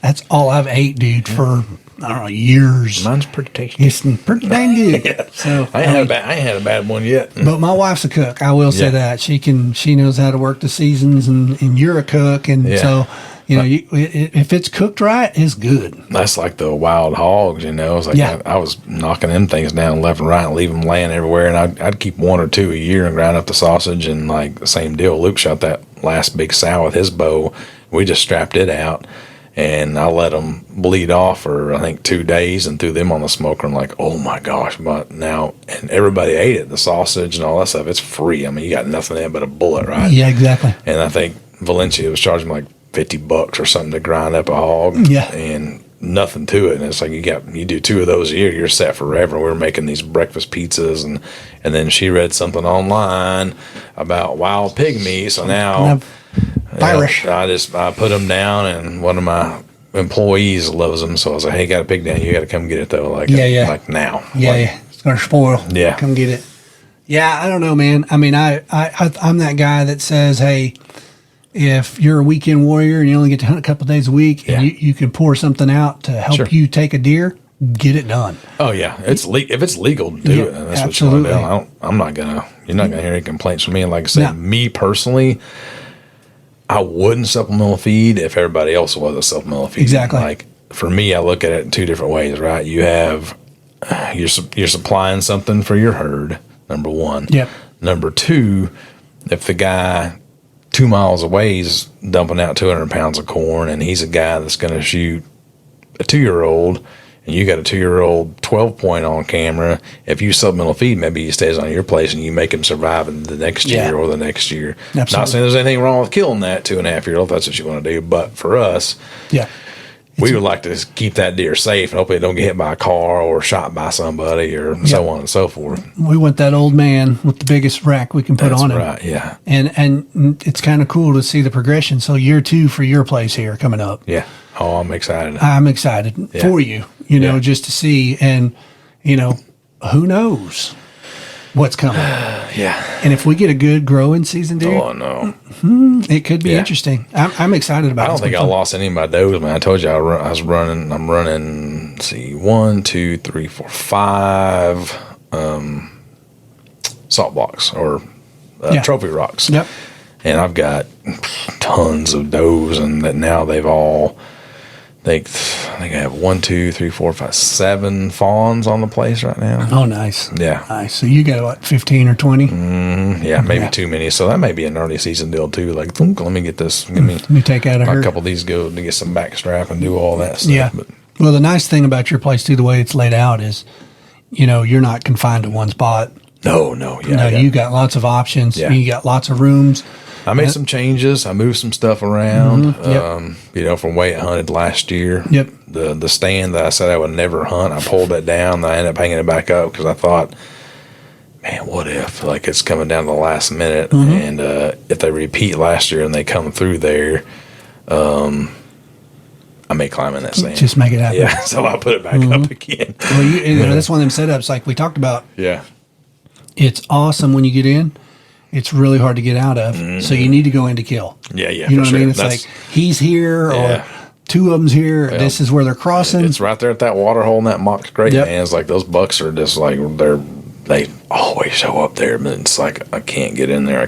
That's all I've ate, dude, for I don't know, years. Mine's pretty tasty. It's pretty dang good. So I ain't had a bad one yet. But my wife's a cook. I will say that she knows how to work the seasons, and you're a cook, and so if it's cooked right, it's good. That's like the wild hogs. It's like I was knocking them things down left and right and leave them laying everywhere, and I'd keep one or two a year and grind up the sausage, and like the same deal. Luke shot that last big sow with his bow. We just strapped it out. And I let them bleed off for, I think, 2 days and threw them on the smoker. I'm like, oh my gosh. But now, and everybody ate it, the sausage and all that stuff. It's free. I mean, you got nothing in it but a bullet, right? Yeah, exactly. And I think Valencia was charging like $50 or something to grind up a hog. Yeah. And nothing to it. And it's like, you do 2 of those a year, you're set forever. We were making these breakfast pizzas. And then she read something online about wild pig meat. So now... Irish. I put them down, and one of my employees loves them. So I was like, "Hey, got a pig down. You got to come get it though." Like now. Yeah, it's gonna spoil. Yeah, come get it. Yeah, I don't know, man. I mean, I'm that guy that says, "Hey, if you're a weekend warrior and you only get to hunt a couple days a week, and you can pour something out to help you take a deer, get it done." Oh yeah, if it's legal to do it, that's absolutely. What you want to do. You're not gonna hear any complaints from me. And like I said, me personally, I wouldn't supplemental feed if everybody else was a supplemental feed. Exactly. Like for me, I look at it in 2 different ways, right? You have you're supplying something for your herd. Number 1. Yep. Number 2, if the guy 2 miles away is dumping out 200 pounds of corn, and he's a guy that's going to shoot a 2-year-old, and you got a 2-year-old 12-point on camera, if you supplemental feed, maybe he stays on your place and you make him survive in the next year or the next year. Absolutely. Not saying there's anything wrong with killing that 2.5-year-old if that's what you want to do, but for us, we would like to keep that deer safe and hopefully it don't get hit by a car or shot by somebody or so on and so forth. We want that old man with the biggest rack we can put on him. Right, yeah. And it's kind of cool to see the progression. So year 2 for your place here coming up. Yeah. Oh, I'm excited. I'm excited for you, just to see. And, who knows what's coming. And if we get a good growing season, dude. Oh, no. It could be interesting. I'm excited about it. I don't think I lost any of my does, man. I told you I'm running, let's see, 1, 2, 3, 4, 5 salt blocks or trophy rocks. Yep. And I've got tons of does, and that now they've all... I think I have 1, 2, 3, 4, 5, 7 fawns on the place right now. Oh, nice. Yeah. Nice. So you got what, 15 or 20? Yeah, maybe too many. So that may be an early season deal too. Like, let me get this. Let me take out a couple of these, go to get some backstrap and do all that stuff. Yeah. Well, the nice thing about your place too, the way it's laid out is, you're not confined to one spot. No. You got lots of options. Yeah. You got lots of rooms. I made some changes. I moved some stuff around. From way I hunted last year. Yep. The stand that I said I would never hunt, I pulled it down. I ended up hanging it back up because I thought, man, what if it's coming down to the last minute, and if they repeat last year and they come through there, I may climb in that stand. Just make it happen. Yeah. So I put it back up again. Well, that's one of them setups like we talked about. Yeah. It's awesome when you get in. It's really hard to get out of. So you need to go in to kill. Yeah. You know what I mean? It's like he's here or 2 of them's here. Well, this is where they're crossing. It's right there at that water hole, and that mock's great, man. It's like those bucks are just like they always show up there, but it's like I can't get in there.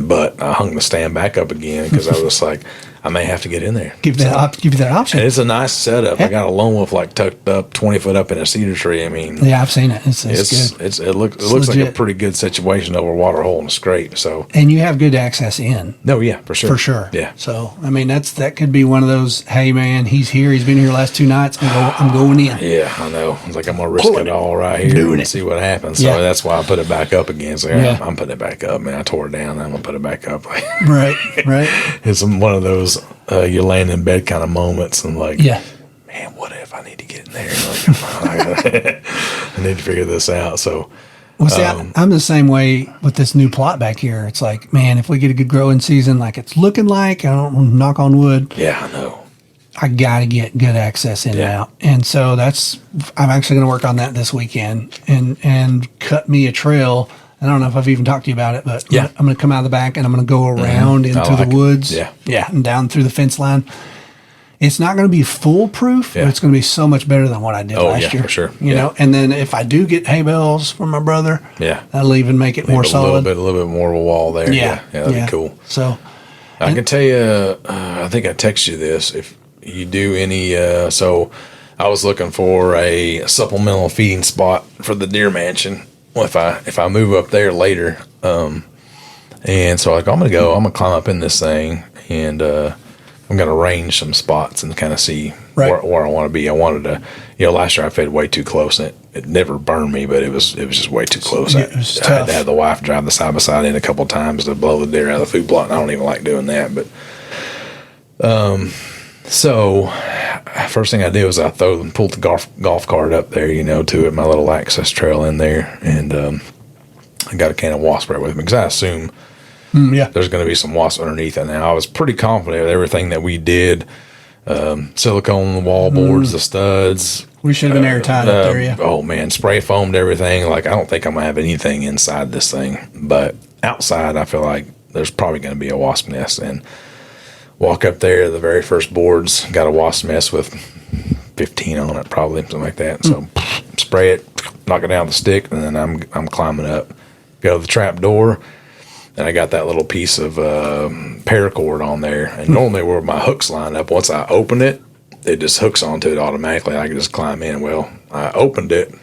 But I hung the stand back up again because I was like, I may have to get in there. Give you that option. And it's a nice setup. I got a lone wolf like tucked up 20 foot up in a cedar tree. I mean, yeah, I've seen it. It's good. It looks like a pretty good situation over a water hole and a scrape. So, and you have good access in. No, yeah, for sure. Yeah. So I mean, that could be one of those. Hey, man, he's here. He's been here the last 2 nights. I'm going in. Yeah, I know. It's like I'm gonna risk it all right here and see what happens. So that's why I put it back up again. So I'm putting it back up, man. I tore it down. I'm gonna put it back up. Right. It's one of those you're laying in bed kind of moments, and like, man, what if I need to get in there? Like, I need to figure this out. So, well, see, I'm the same way with this new plot back here. It's like, man, if we get a good growing season, like it's looking like, I don't knock on wood. Yeah, I know. I got to get good access in and out. And so I'm actually going to work on that this weekend and cut me a trail. I don't know if I've even talked to you about it, but I'm going to come out of the back and I'm going to go around into the woods. Yeah. And down through the fence line. It's not going to be foolproof, but it's going to be so much better than what I did last year. For sure. You know, and then if I do get hay bales from my brother, that'll even make it more solid. A little bit more of a wall there. Yeah, that'd be cool. So I can tell you, I think I texted you this. If you do any, so I was looking for a supplemental feeding spot for the deer mansion. Well, if I move up there later, and so I'm gonna climb up in this thing, and I'm gonna range some spots and kind of see where I want to be. I wanted to, last year I fed way too close, and it never burned me, but it was just way too close. I had to have the wife drive the side by side in a couple of times to blow the deer out of the food plot, and I don't even like doing that, but so first thing I did was I pulled the golf cart up there, to it, my little access trail in there, and I got a can of wasp spray with me because I assume there's going to be some wasps underneath it. Now I was pretty confident with everything that we did, silicone, the wall boards, the studs. We should have been airtight up there, yeah. Oh man, spray foamed everything. Like I don't think I'm gonna have anything inside this thing, but outside I feel like there's probably going to be a wasp nest. And walk up there, the very first boards got a wasp nest with 15 on it, probably something like that. So spray it, knock it down with the stick, and then I'm climbing up. Go to the trap door, and I got that little piece of paracord on there. And normally where my hooks line up, once I open it, it just hooks onto it automatically. I can just climb in. Well, I opened it,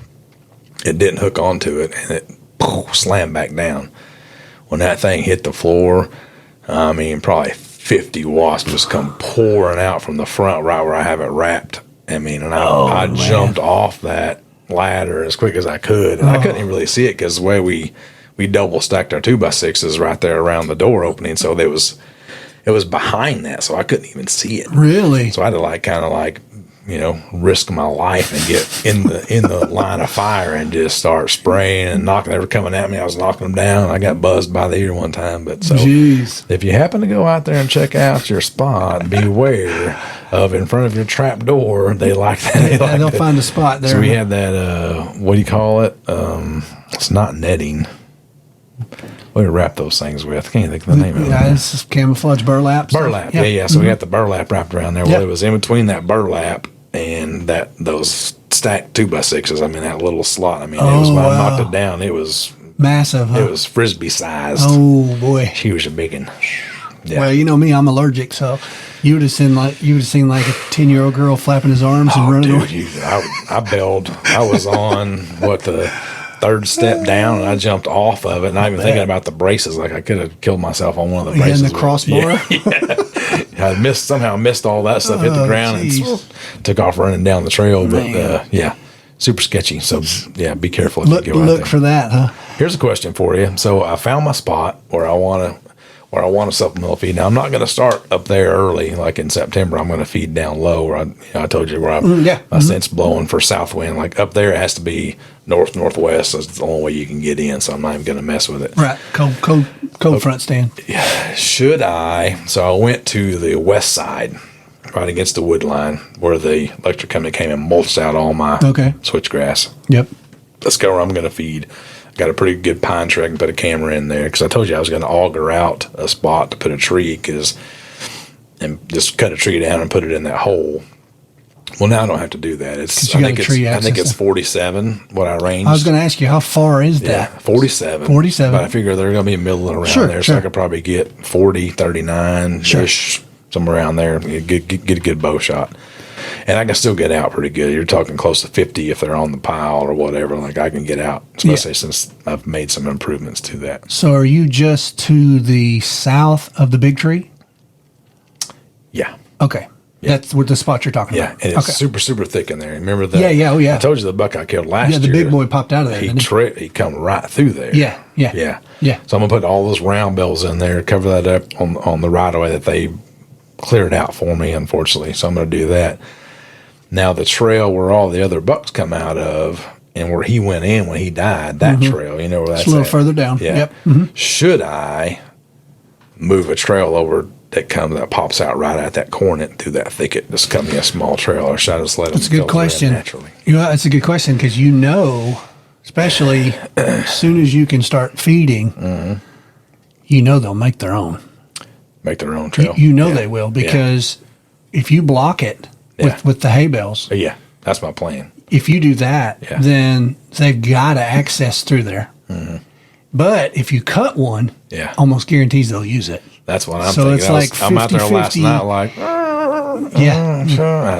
it didn't hook onto it, and it slammed back down. When that thing hit the floor, I mean, probably 50 wasps just come pouring out from the front right where I have it wrapped. I mean, and I jumped off that ladder as quick as I could, and I couldn't even really see it because the way we double stacked our 2x6s right there around the door opening, so it was behind that, so I couldn't even see it. Really? So I had to risk my life and get in the line of fire and just start spraying and knocking. They were coming at me. I was knocking them down. I got buzzed by the ear one time. But so if you happen to go out there and check out your spot, beware of in front of your trap door. They like that. They'll find a spot there. So we had that, what do you call it? It's not netting. What do you wrap those things with? I can't think of the name of it. Yeah, it's just camouflage burlap. Burlap, yeah. So we got the burlap wrapped around there. Well, it was in between that burlap and those stacked 2x6s. I mean, that little slot. I mean, it was when I knocked it down. It was massive. Huh? It was frisbee sized. Oh boy, she was a big one. Yeah. Well, you know me, I'm allergic, so you would have seen like a 10-year-old girl flapping his arms and running away. I bailed. I was on the third step down, and I jumped off of it, and not even thinking about the braces. Like I could have killed myself on one of the braces. And the crossbar. Yeah. I somehow missed all that stuff, hit the ground, and took off running down the trail. But super sketchy. So be careful if you go out there. Look for that, huh? Here's a question for you. So I found my spot where I want to supplemental feed. Now I'm not going to start up there early, like in September. I'm going to feed down low. Where I told you where my scent's blowing for south wind. Like up there, it has to be northwest. So it's the only way you can get in. So I'm not even going to mess with it. Right, cold front stand. Yeah. Should I? So I went to the west side, right against the wood line, where the electric company came and mulched out all my switchgrass. Yep. Let's go where I'm going to feed. Got a pretty good pine tree. I can put a camera in there because I told you I was going to auger out a spot to put a tree and just cut a tree down and put it in that hole. Well, now I don't have to do that. I think it's 47 what I ranged. I was going to ask you, how far is that? Yeah, 47. 47. But I figure they're going to be milling around there, so I could probably get 40, 39-ish somewhere around there. Get a good bow shot. And I can still get out pretty good. You're talking close to 50 if they're on the pile or whatever. Like I can get out, especially since I've made some improvements to that. So are you just to the south of the big tree? Yeah. Okay. Yeah. That's what the spot you're talking about. Yeah, and it's super, super thick in there. Remember that? Yeah, oh yeah. I told you the buck I killed last year. Yeah, the big boy popped out of there. He come right through there. Yeah. So I'm gonna put all those round bells in there, cover that up on the right of way that they cleared out for me, unfortunately. So I'm gonna do that. Now the trail where all the other bucks come out of, and where he went in when he died, that trail, you know where that's it's a little further down. Yeah. Yep. Mm-hmm. Should I move a trail over that pops out right at that cornet through that thicket? Just cut me a small trail, or should I just let it? That's a good question. Naturally, that's a good question because especially as soon as you can start feeding, they'll make their own. Make their own trail. They will because if you block it with the hay bales, that's my plan. If you do that, then they've got to access through there. Mm-hmm. But if you cut one, almost guarantees they'll use it. That's what I'm thinking. It's like 50, I'm out there last night like,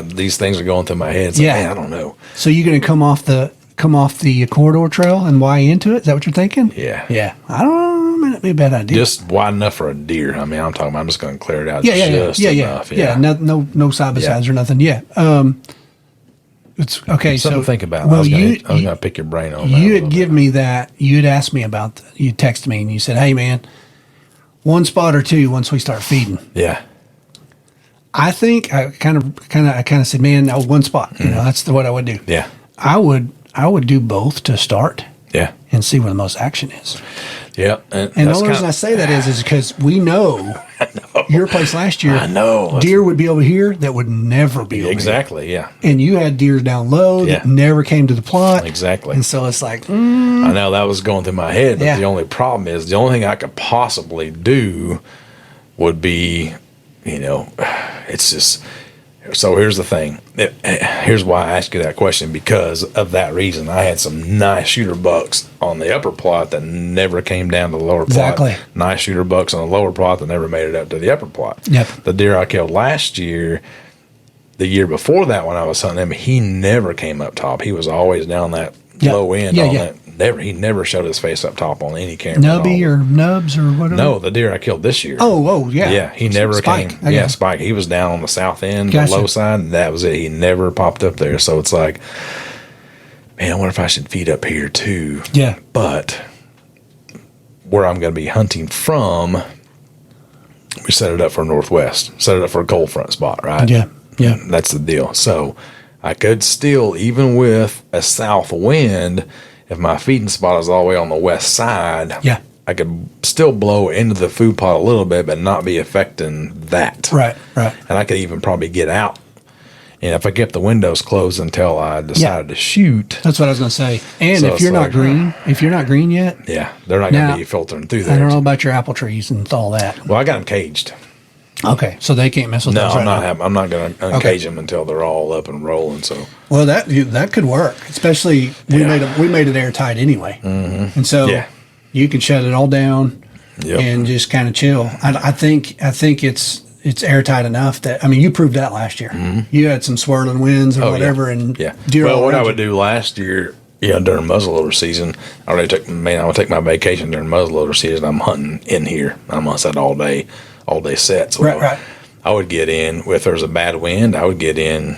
these things are going through my head. It's like, man, I don't know. So you're going to come off the corridor trail and Y into it? Is that what you're thinking? Yeah. Yeah. I don't know. It might be a bad idea. Just wide enough for a deer. I mean, I'm just going to clear it out enough. Yeah. No side by sides or nothing. Yeah. It's okay. Something to think about. Well, I was going to pick your brain on that. You had given me that. You had asked me about. You texted me and you said, "Hey, man, one spot or two once we start feeding." Yeah. I think I kind of said, "Man, no, one spot." That's what I would do. Yeah. I would do both to start. Yeah. And see where the most action is. Yeah. And the only reason I say that is because we know your place last year. I know. Deer would be over here that would never be over exactly, here. And you had deer down low that never came to the plot. Exactly. And so it's like, I know that was going through my head, but the only problem is the only thing I could possibly do would be, it's just. So here's the thing. Here's why I asked you that question, because of that reason. I had some nice shooter bucks on the upper plot that never came down to the lower plot. Exactly. Nice shooter bucks on the lower plot that never made it up to the upper plot. Yep. The deer I killed last year, the year before that when I was hunting him, he never came up top. He was always down that low end on that. He never showed his face up top on any camera. Nubby or nubs or whatever? No, the deer I killed this year. Oh, yeah. Yeah, he never Spike. came. Yeah, Spike. He was down on the south end, Gotcha. the low side, and that was it. He never popped up there. So it's like, man, I wonder if I should feed up here too. Yeah. But where I'm going to be hunting from, we set it up for northwest, set it up for a cold front spot, right? Yeah. That's the deal. So I could still, even with a south wind, if my feeding spot is all the way on the west side, I could still blow into the food plot a little bit, but not be affecting that. Right. And I could even probably get out. And if I kept the windows closed until I decided to shoot. That's what I was going to say. And So if you're not green yet. Yeah, they're not going to be filtering through there. I don't know about your apple trees and all that. Well, I got them caged. Okay, so they can't mess with those right now. I'm not going to uncage them until they're all up and rolling. So, well, that could work. Especially we made it airtight anyway, and so you can shut it all down and just kind of chill. I think it's airtight enough that you proved that last year. You had some swirling winds or whatever, and deer. Well, what I would do last year, during muzzleloader season, I would take my vacation during muzzleloader season. I'm hunting in here. I'm outside all day sets. So right. I would get in, if there's a bad wind, I would get in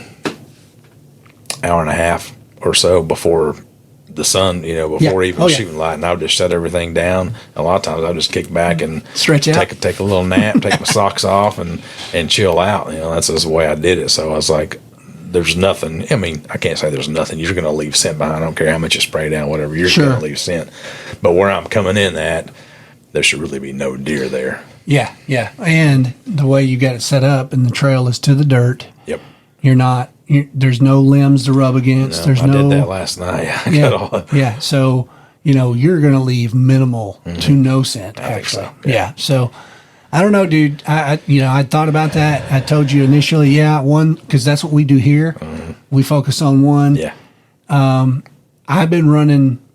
hour and a half or so before the sun, before shooting light, and I would just shut everything down. A lot of times I would just kick back and stretch out, take a little nap, take my socks off and chill out. That's just the way I did it. So I was like, there's nothing. I can't say there's nothing. You're going to leave scent behind. I don't care how much you spray down, whatever. You're going to leave scent. But where I'm coming in at, there should really be no deer there. Yeah. And the way you got it set up, and the trail is to the dirt. Yep. There's no limbs to rub against. I did that last night. Yeah. So, you're going to leave minimal to no scent, actually. So. Yeah. So, I don't know, dude. I thought about that. I told you initially, one, because that's what we do here. Mm-hmm. We focus on one. Yeah. I've been running,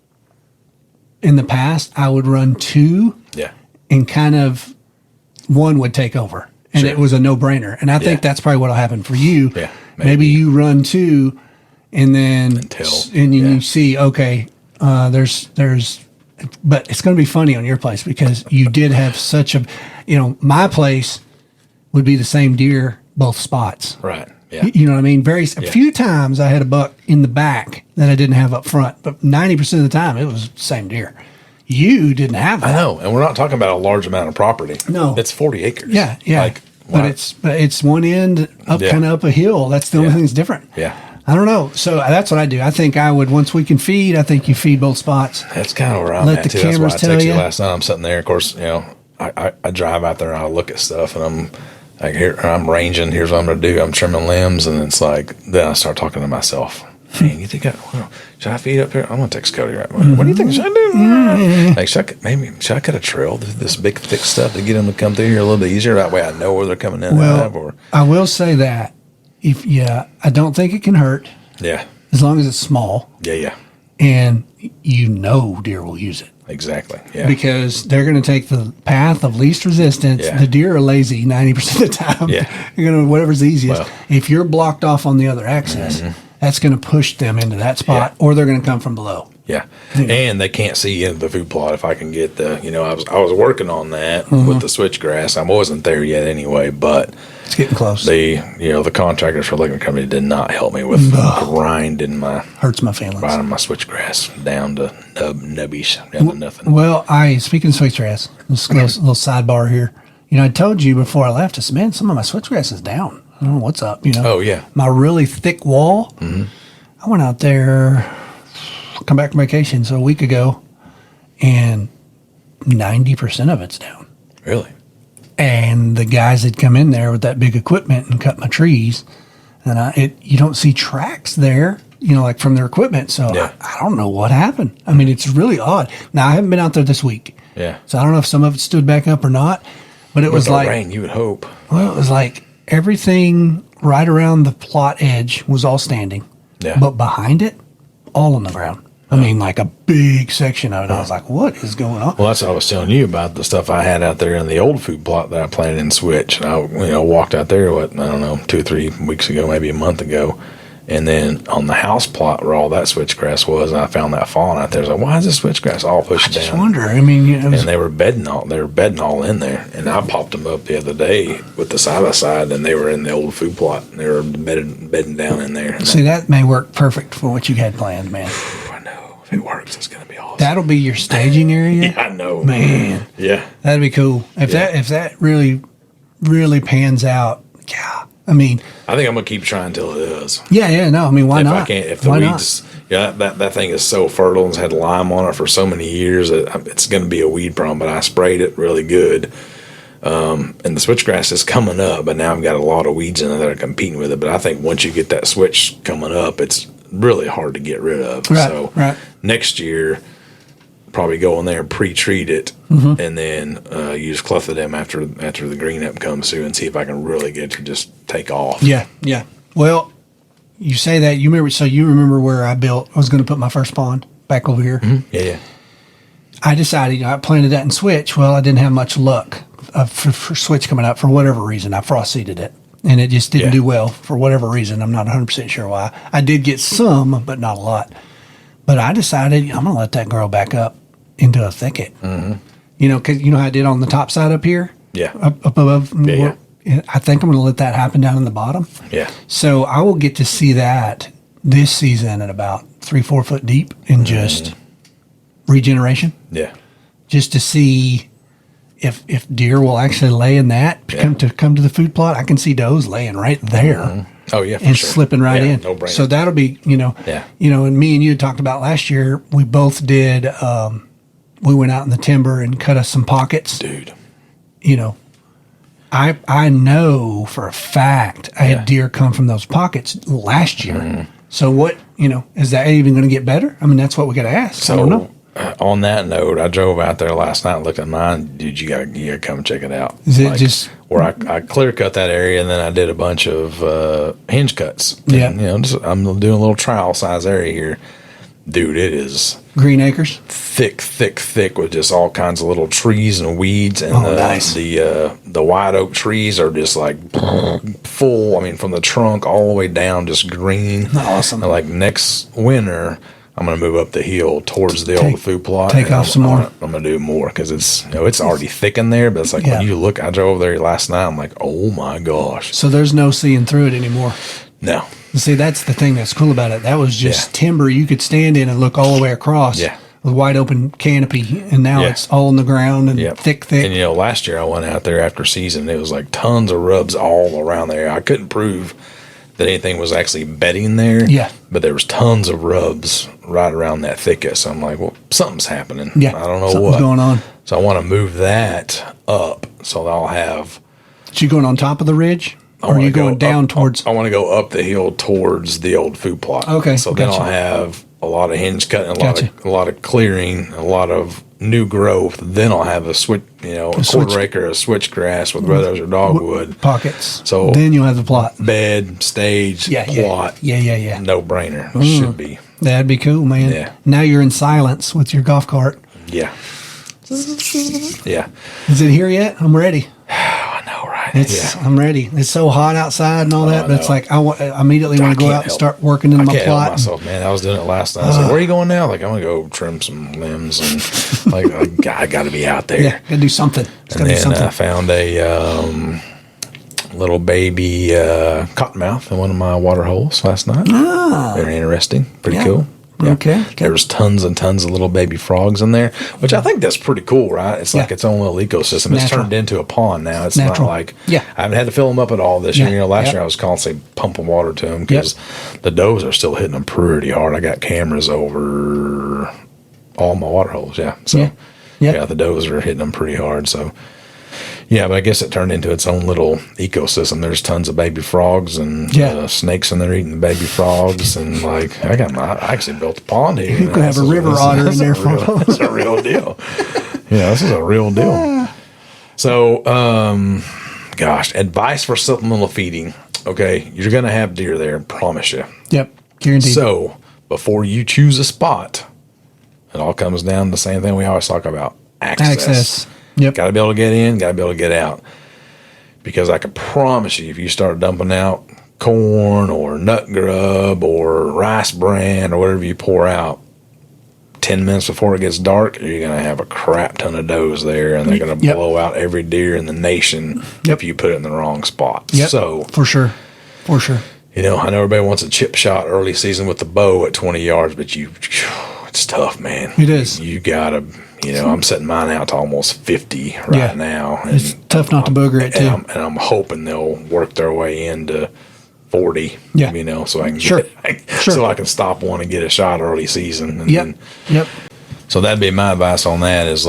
in the past, I would run two. Yeah. And kind of one would take over. and it was a no-brainer. And I think that's probably what'll happen for you. Yeah, maybe you run 2, and then you see, okay, there's, but it's going to be funny on your place because you did have such a, my place would be the same deer, both spots. Right. Yeah. You know what I mean? A few times I had a buck in the back that I didn't have up front, but 90% of the time it was the same deer. You didn't have that. I know, and we're not talking about a large amount of property. No, it's 40 acres. Yeah, yeah. But it's one end up kind of up a hill. That's the only thing that's different. Yeah. I don't know. So that's what I do. I think I would, once we can feed, I think you feed both spots. That's kind of where I'm at too. That's why I texted you last night. I'm sitting there. Of course, I drive out there and I look at stuff and I'm like, I'm ranging. Here's what I'm going to do. I'm trimming limbs, and it's like, then I start talking to myself. Man, you think should I feed up here? I'm gonna text Cody right now. What do you think? Should I do? Like, should I cut a trail through this big thick stuff to get them to come through here a little bit easier? That way I know where they're coming in. Well, I will say that I don't think it can hurt. Yeah. As long as it's small. Yeah. And deer will use it. Exactly. Yeah. Because they're going to take the path of least resistance. Yeah. The deer are lazy 90% of the time. Yeah. You're going to whatever's easiest. Well, if you're blocked off on the other axis, that's going to push them into that spot, or they're going to come from below. Yeah. And they can't see into the food plot if I can get the, I was working on that with the switchgrass. I wasn't there yet anyway, but it's getting close. The contractors for Liquor Company did not help me with grinding hurts my feelings. Grinding my switchgrass down to nubbies, down to nothing. Well, speaking of switchgrass, let's go a little sidebar here. I told you before I left, I said, man, some of my switchgrass is down. I don't know what's up, Oh, yeah. My really thick wall. I went out there, come back from vacation, so a week ago, and 90% of it's down. Really? And the guys had come in there with that big equipment and cut my trees, and you don't see tracks there, like from their equipment. So I don't know what happened. I mean, it's really odd. Now, I haven't been out there this week. Yeah. So I don't know if some of it stood back up or not, but it was like rain, you would hope. Well, it was like everything right around the plot edge was all standing. Yeah. But behind it, all on the ground. I mean, like a big section of it. I was like, what is going on? Well, that's what I was telling you about, the stuff I had out there in the old food plot that I planted in Switch. And I walked out there, 2 or 3 weeks ago, maybe a month ago. And then on the house plot where all that switchgrass was, and I found that fawn out there. I was like, why is this switchgrass all pushed down? I just wonder. I mean, and they were bedding all in there. And I popped them up the other day with the side-by-side, and they were in the old food plot. And they were bedding down in there. See, that may work perfect for what you had planned, man. I know. If it works, it's going to be awesome. That'll be your staging area? Yeah, I know. Man. Yeah. That'd be cool. If that really, really pans out, yeah. I mean, I think I'm gonna keep trying until it does. Yeah, no. I mean, why not? If the weeds, that thing is so fertile and has had lime on it for so many years, it's gonna be a weed problem. But I sprayed it really good, and the switchgrass is coming up. But now I've got a lot of weeds in it that are competing with it. But I think once you get that switch coming up, it's really hard to get rid of. Right. Next year, probably go in there and pre-treat it, and then use clethodim after the green up comes through, and see if I can really get it to just take off. Yeah. Well, you say that you remember where I was going to put my first pond back over here. Yeah. I decided I planted that in Switch. Well, I didn't have much luck for Switch coming up for whatever reason. I frost seeded it, and it just didn't do well for whatever reason. I'm not 100% sure why. I did get some, but not a lot. But I decided I'm going to let that grow back up into a thicket. Because how I did on the top side up here? Yeah. Up above. Yeah. I think I'm going to let that happen down in the bottom. Yeah. So I will get to see that this season at about 3-4 foot deep in just regeneration. Yeah. Just to see if deer will actually lay in that, come to the food plot. I can see does laying right there. Oh yeah, and slipping right in. No brainer. So that'll be, and me and you talked about last year. We both did. We went out in the timber and cut us some pockets. Dude, I know for a fact I had deer come from those pockets last year. So what, is that even going to get better? I mean, that's what we got to ask. So, I don't know. On that note, I drove out there last night and looked at mine. Dude, you gotta come check it out. Is it just where I clear cut that area, and then I did a bunch of hinge cuts. Yeah, and, I'm doing a little trial size area here. dude, it is Green Acres. thick with just all kinds of little trees and weeds, and nice. the white oak trees are just like full. I mean, from the trunk all the way down, just green. Awesome. And like next winter, I'm gonna move up the hill towards the old food plot. Take off some more. I'm gonna do more because it's it's already thick in there. But it's like when you look, I drove over there last night. I'm like, oh my gosh. So there's no seeing through it anymore. No. See, that's the thing that's cool about it. That was just timber you could stand in and look all the way across. Yeah. With wide open canopy, and now it's all in the ground and thick. And last year I went out there after season. It was like tons of rubs all around there. I couldn't prove that anything was actually bedding there. Yeah. But there was tons of rubs right around that thicket. So I'm like, well, something's happening. Yeah. I don't know something's what going on. So I want to move that up so that I'll have. So you going on top of the ridge? Or are you going down towards? I want to go up the hill towards the old food plot. Okay. So then I'll have a lot of hinge cutting, a lot of clearing, a lot of new growth. Then I'll have a switch, a quarter acre of switchgrass with whether or dogwood pockets. So then you'll have the plot. Bed, stage, plot. Yeah. No brainer. Should be. That'd be cool, man. Yeah. Now you're in silence with your golf cart. Yeah. Yeah. Is it here yet? I'm ready. I know, right? I'm ready. It's so hot outside and all that, but it's like I immediately want to go out and start working in my plot. plot. Help myself, man. I was doing it last night. I was like, "Where are you going now?" Like, I'm gonna go trim some limbs, and I got to be out there. Yeah, gotta do something. And then I found a little baby cottonmouth in one of my water holes last night. Very interesting. Pretty cool. Yeah. Okay. There was tons and tons of little baby frogs in there, which I think that's pretty cool, right? It's like its own little ecosystem. It's turned into a pond now. It's not like I haven't had to fill them up at all this year. Last year I was constantly pumping water to them because the does are still hitting them pretty hard. I got cameras over all my water holes. Yeah. So the does are hitting them pretty hard. So. Yeah, but I guess it turned into its own little ecosystem. There's tons of baby frogs and snakes in there eating the baby frogs, and I actually built a pond here. You could have a river otter in there for them. It's a real deal. Yeah, this is a real deal. So, advice for supplemental feeding. Okay, you're gonna have deer there, promise you. Yep, guaranteed. So before you choose a spot, it all comes down to the same thing we always talk about: access. Yep. Got to be able to get in, got to be able to get out. Because I can promise you, if you start dumping out corn or nut grub or rice bran or whatever you pour out, 10 minutes before it gets dark, you're going to have a crap ton of does there, and they're going to blow out every deer in the nation if you put it in the wrong spot. Yep. So, for sure. I know everybody wants a chip shot early season with the bow at 20 yards, but it's tough, man. It is. You got to... I'm setting mine out to almost 50 right now. And it's tough not to booger it, too. And I'm hoping they'll work their way into 40, so I can so I can stop one and get a shot early season. And So that'd be my advice on that is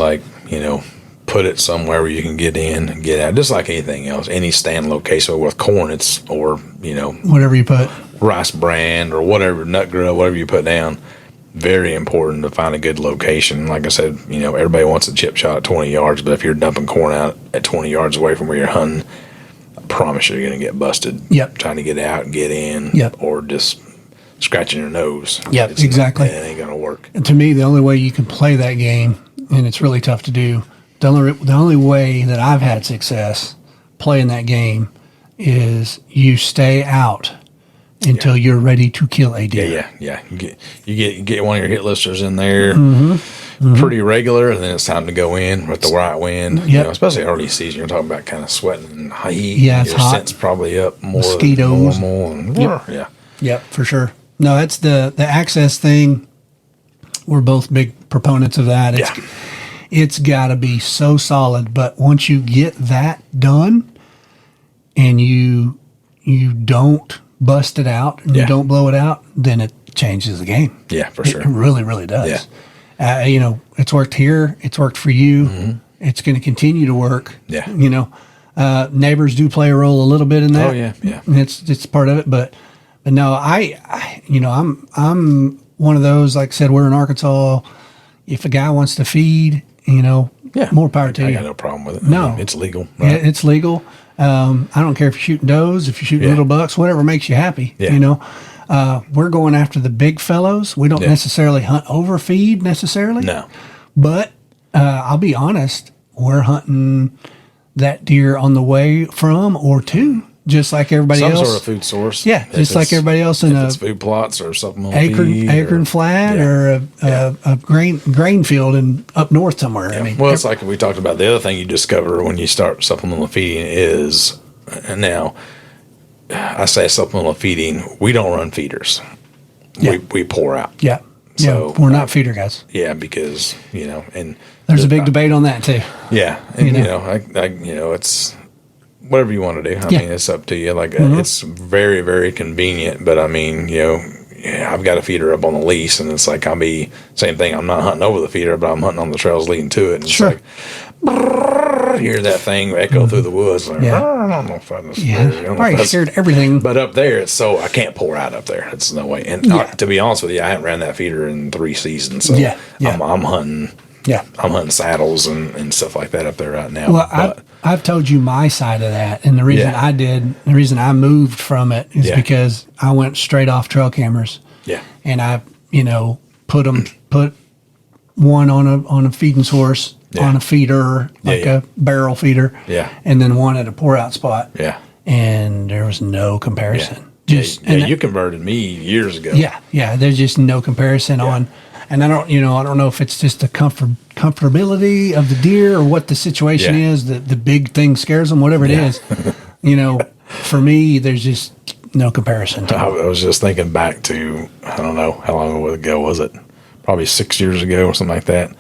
put it somewhere where you can get in and get out. Just like anything else, any stand location with corn, whatever you put. Rice bran or whatever, nut grub, whatever you put down. Very important to find a good location. Like I said, everybody wants a chip shot at 20 yards, but if you're dumping corn out at 20 yards away from where you're hunting, I promise you're going to get busted. Yep. Trying to get out and get in. Yep. Or just scratching your nose. Yep, exactly. It ain't going to work. And to me, the only way you can play that game, and it's really tough to do, the only way that I've had success playing that game is you stay out until you're ready to kill a deer. Yeah. You get one of your hit listers in there pretty regular, and then it's time to go in with the right wind. Especially early season, you're talking about kind of sweating and heat. Yeah, it's your hot. scent's probably up more Mosquitoes. than normal. Yep, for sure. No, it's the access thing. We're both big proponents of that. It's got to be so solid, but once you get that done and you don't bust it out and you don't blow it out, then it changes the game. Yeah, for sure. It really, really does. Yeah. It's worked here. It's worked for you. Mm-hmm. It's going to continue to work. Yeah. Neighbors do play a role a little bit in that. Oh yeah. And it's part of it, but no, I'm one of those, like I said, we're in Arkansas. If a guy wants to feed, more power to you. I got no problem with it. No. I mean, it's legal. Right? Yeah, it's legal. I don't care if you're shooting does, if you're shooting little bucks, whatever makes you happy. We're going after the big fellows. We don't necessarily hunt overfeed necessarily. No. But I'll be honest, we're hunting that deer on the way from or to, just like everybody else. Some sort of food source. Yeah, just like everybody else in it's food plots or something. Acre and flat or a grain field in up north somewhere. Yeah. I mean, well, it's like we talked about. The other thing you discover when you start supplemental feeding is, and now I say supplemental feeding, we don't run feeders. Yeah. We pour out. Yeah. So, we're not feeder guys. Yeah, because, and there's a big debate on that too. Yeah. And, it's whatever you want to do. I mean, it's up to you. Like, it's very, very convenient. But I mean, I've got a feeder up on the lease, and it's like, same thing. I'm not hunting over the feeder, but I'm hunting on the trails leading to it. And it's like, hear that thing echo through the woods. Like, I don't know if I just probably scared everything. But up there, it's so I can't pour out up there. It's no way. And to be honest with you, I haven't ran that feeder in 3 seasons. So I'm hunting. Yeah, I'm hunting saddles and stuff like that up there right now. Well, I've told you my side of that, and the reason the reason I moved from it is because I went straight off trail cameras. Yeah, and I put one on a feeding source. Yeah. On a feeder, like a barrel feeder. Yeah. And then one at a pour out spot. Yeah. And there was no comparison. You converted me years ago. Yeah. Yeah. There's just no comparison on, and I don't know if it's just the comfortability of the deer or what the situation is, the big thing scares them, whatever it is. For me, there's just no comparison to I was just thinking back to, I don't know, how long ago was it? Probably 6 years ago or something like that.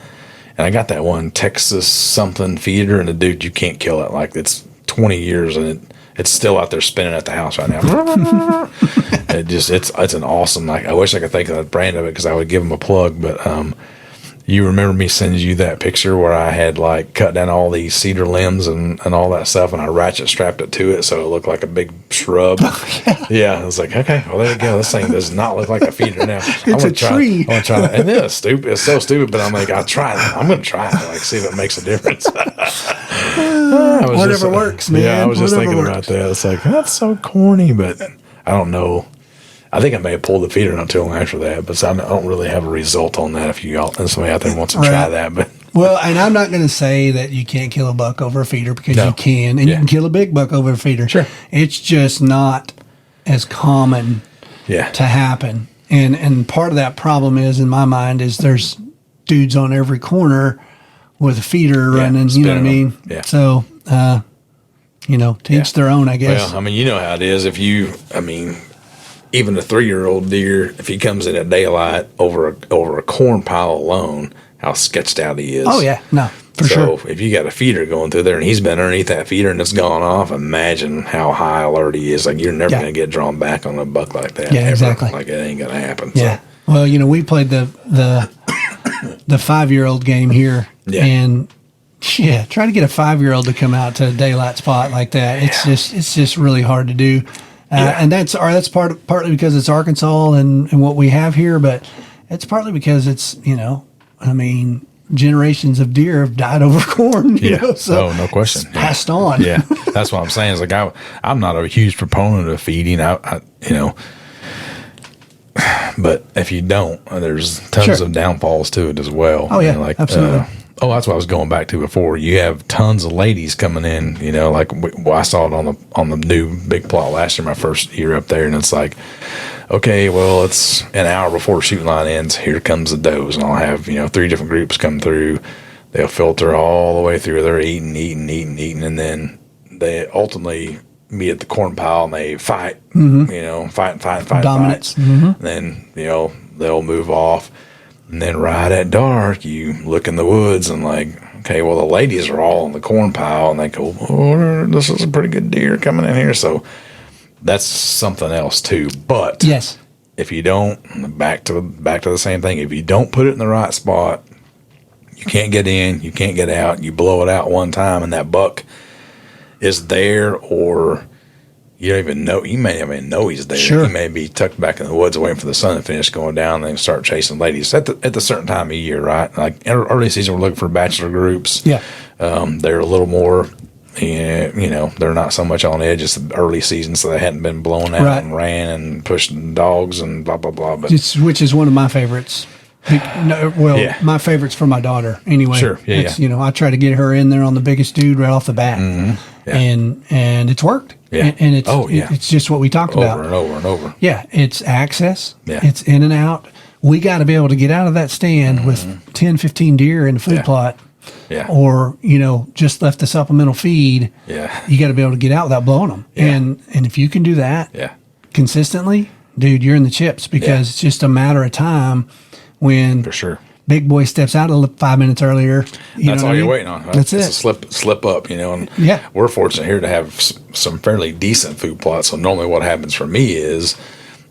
And I got that one Texas something feeder, and the dude, you can't kill it. Like, it's 20 years, and it's still out there spinning at the house right now. It's an awesome, like, I wish I could think of the brand of it because I would give them a plug. But you remember me sending you that picture where I had, like, cut down all these cedar limbs and all that stuff, and I ratchet strapped it to it so it looked like a big shrub. Yeah, I was like, okay, well, there you go. This thing does not look like a feeder now. It's a tree. I'm going to try that. And it is stupid. It's so stupid, but I'm like, I'm going to try it, like, see if it makes a difference. Whatever works, man. Yeah, I was just thinking works. about that. It's like, that's so corny, but I don't know. I think I may have pulled the feeder not too long after that, but I don't really have a result on that if somebody out there wants to try that. But well, and I'm not going to say that you can't kill a buck over a feeder because you can, and you can kill a big buck over a feeder. Sure. It's just not as common to happen. And part of that problem is, in my mind, is there's dudes on every corner with a feeder running, you know what I mean? Yeah. So, to each their own, I guess. Well, I mean, you know how it is. Even a 3-year-old deer, if he comes in at daylight over a corn pile alone, how sketched out he is. Oh, yeah. No, for sure. So if you got a feeder going through there and he's been underneath that feeder and it's gone off, imagine how high alert he is. Like, you're never going to get drawn back on a buck like that. Yeah, ever. Exactly. Like, it ain't going to happen. Yeah. So. Well, we played the 5-year-old game here. Yeah. And, try to get a 5-year-old to come out to a daylight spot like that. It's just really hard to do. And that's partly because it's Arkansas and what we have here, but it's partly because it's, generations of deer have died over corn. So no question. It's passed on. Yeah, that's what I'm saying. It's like I'm not a huge proponent of feeding. But if you don't, there's tons of downfalls to it as well. Oh yeah, absolutely. That's what I was going back to before. You have tons of ladies coming in, I saw it on the new big plot last year, my first year up there, and it's like, okay, well, it's an hour before the shooting line ends. Here comes the does, and I'll have 3 different groups come through. They'll filter all the way through. They're eating, and then they ultimately meet at the corn pile and they fight. Fight. Dominance. And then they'll move off. And then right at dark, you look in the woods and like, okay, well, the ladies are all in the corn pile, and they go, oh, this is a pretty good deer coming in here. So that's something else too. But if you don't, back to the same thing. If you don't put it in the right spot, you can't get in, you can't get out. You blow it out one time, and that buck is there, or you don't even know. You may not even know he's there. Sure. He may be tucked back in the woods waiting for the sun to finish going down and then start chasing ladies at the certain time of year, right? Like early season, we're looking for bachelor groups. Yeah. They're a little more they're not so much on edge. It's the early season, so they hadn't been blown out Right. and ran and pushed dogs and blah, blah, blah. But Which is one of my favorites. Yeah. My favorite's for my daughter anyway. Sure. Yeah, It's, yeah. I try to get her in there on the biggest dude right off the bat. Yeah. And it's worked. Yeah. And it's, Oh, yeah. it's just what we talked about. over and over and over. Yeah, it's access. Yeah. It's in and out. We got to be able to get out of that stand with 10, 15 deer in the food Yeah. plot, Yeah. or just left the supplemental feed. Yeah. You got to be able to get out without blowing them. Yeah. And if you can do that Yeah. consistently, dude, you're in the chips, because Yeah. it's just a matter of time when For sure. big boy steps out 5 minutes earlier. That's all you're waiting on. Right? That's it's it. a slip up, and Yeah. we're fortunate here to have some fairly decent food plots. So normally what happens for me is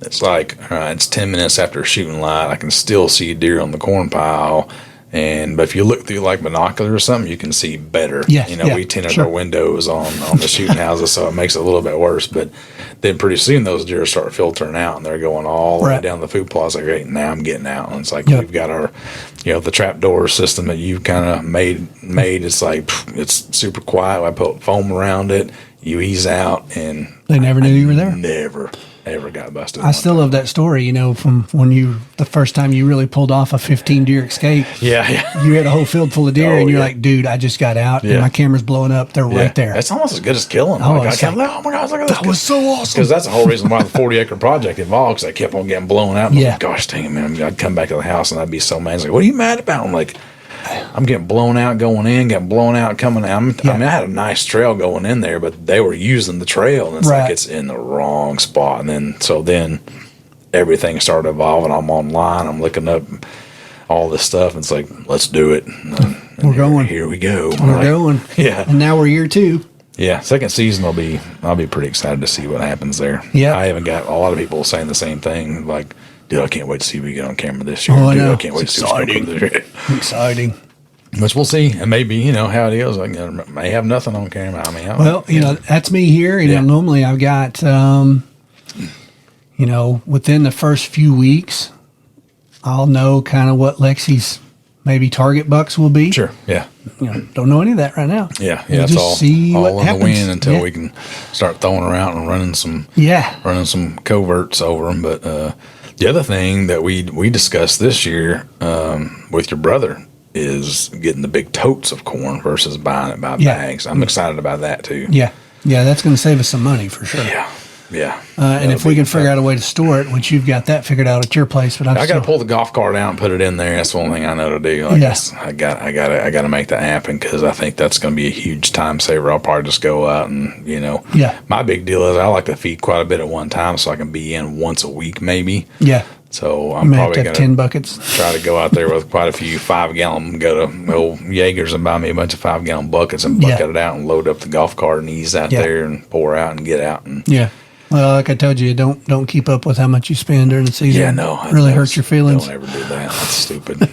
it's like, it's 10 minutes after shooting light. I can still see deer on the corn pile. But if you look through like binoculars or something, you can see better. Yeah, yeah, we tinted sure. our windows on the shooting houses, so it makes it a little bit worse. But then pretty soon those deer start filtering out, and they're going all the way Right. down the food plot. It's like, great, now I'm getting out. And it's like, Yep. we've got our, the trapdoor system that you've kind of made. It's like, it's super quiet. I put foam around it. You ease out, and They never knew you were there. Never, ever got busted. I still love that story, from when the first time you really pulled off a 15 deer escape. Yeah, yeah. You had a whole field full of deer, Oh, and you're yeah. like, dude, I just got out, Yeah. and my camera's blowing up. They're right there. It's almost as good as killing. Oh, I it's kept like, oh my gosh, look at this. that was so awesome. Because that's the whole reason why the 40-acre project evolved, because I kept on getting blown out. Yeah. Like, gosh dang it, man. I'd come back to the house and I'd be so mad. It's like, what are you mad about? I'm like, I'm getting blown out going in, getting blown out coming out. I mean, I had a nice trail going in there, but they were using the trail, and it's Right. like it's in the wrong spot. And then everything started evolving. I'm online. I'm looking up all this stuff. And it's like, let's do it. And We're going. Here we go. We're going. Yeah. And now we're year 2. Yeah, second season I'll be pretty excited to see what happens there. Yeah. I haven't got a lot of people saying the same thing. Like, dude, I can't wait to see what we get on camera this year. Oh, I Dude, know. I can't wait It's to see what's going on this year. Exciting. Which we'll see. And maybe, how it is. Like, I may have nothing on camera. I mean, I don't Well, that's me here. Yeah. Normally I've got, within the first few weeks, I'll know kind of what Lexi's maybe target bucks will be. Sure. Yeah. Don't know any of that right now. Yeah. We'll Yeah. It's just all see what in the happens. wind until Yeah. we can start throwing her out and running some coverts over them. But the other thing that we discussed this year with your brother is getting the big totes of corn versus buying it by Yeah. bags. I'm excited about that too. Yeah. That's going to save us some money for sure. Yeah. Yeah. And if we can figure out a way to store it, which you've got that figured out at your place, but I got to pull the golf cart out and put it in there. That's the only thing I know to do. Like, Yes. I got to make that happen, because I think that's going to be a huge time saver. I'll probably just go out and Yeah. My big deal is I like to feed quite a bit at one time, so I can be in once a week maybe. Yeah. So I I'm may have probably to going have 10 buckets. try to go out there with quite a few 5-gallon, go to old Jaegers and buy me a bunch of 5-gallon buckets and bucket it out and load up the golf cart and ease out Yeah. there and pour out and get out. And Yeah. Well, like I told you, don't keep up with how much you spend during the season. yeah, no, It really hurts your feelings. Don't ever do that. That's stupid.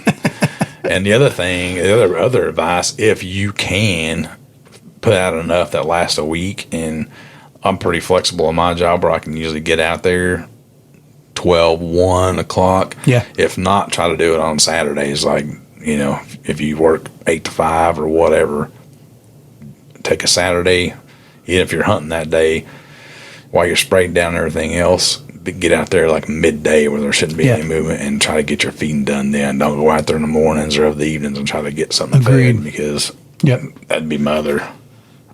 And the other thing, the other advice, if you can put out enough that lasts a week, and I'm pretty flexible in my job where I can usually get out there 12, 1 o'clock. Yeah. If not, try to do it on Saturdays. Like, if you work 8 to 5 or whatever, take a Saturday, even if you're hunting that day, while you're spraying down everything else, get out there like midday where there shouldn't be any movement, and try to get your feeding done then. Don't go out there in the mornings or of the evenings and try to get something fed, because that'd be my other,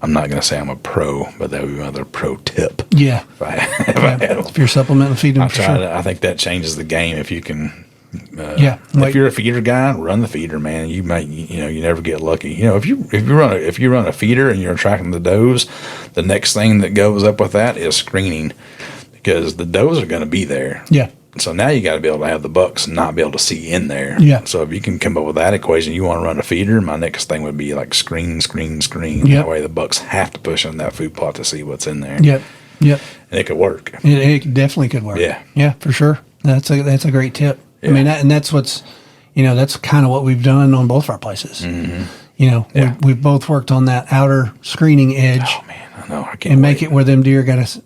I'm not going to say I'm a pro, but that would be my other pro tip. Yeah. If I had one. If you're supplemental feeding, I for try sure. to, I think that changes the game if you can. Like, If you're a feeder guy, run the feeder, man. You might, you never get lucky. If you run a feeder and you're tracking the does, the next thing that goes up with that is screening, because the does are going to be there. Yeah. So now you got to be able to have the bucks and not be able to see in there. Yeah. So if you can come up with that equation, you want to run a feeder. My next thing would be like screen. Yep. That way the bucks have to push in that food plot to see what's in there. Yep. And it could work. It definitely could work. Yeah. Yeah, for sure. That's a great tip. Yeah. I mean, and that's what's, that's kind of what we've done on both of our places. Mm-hmm. We've both worked on that outer screening edge. Oh man, I know. I can't and wait. make it where them deer got to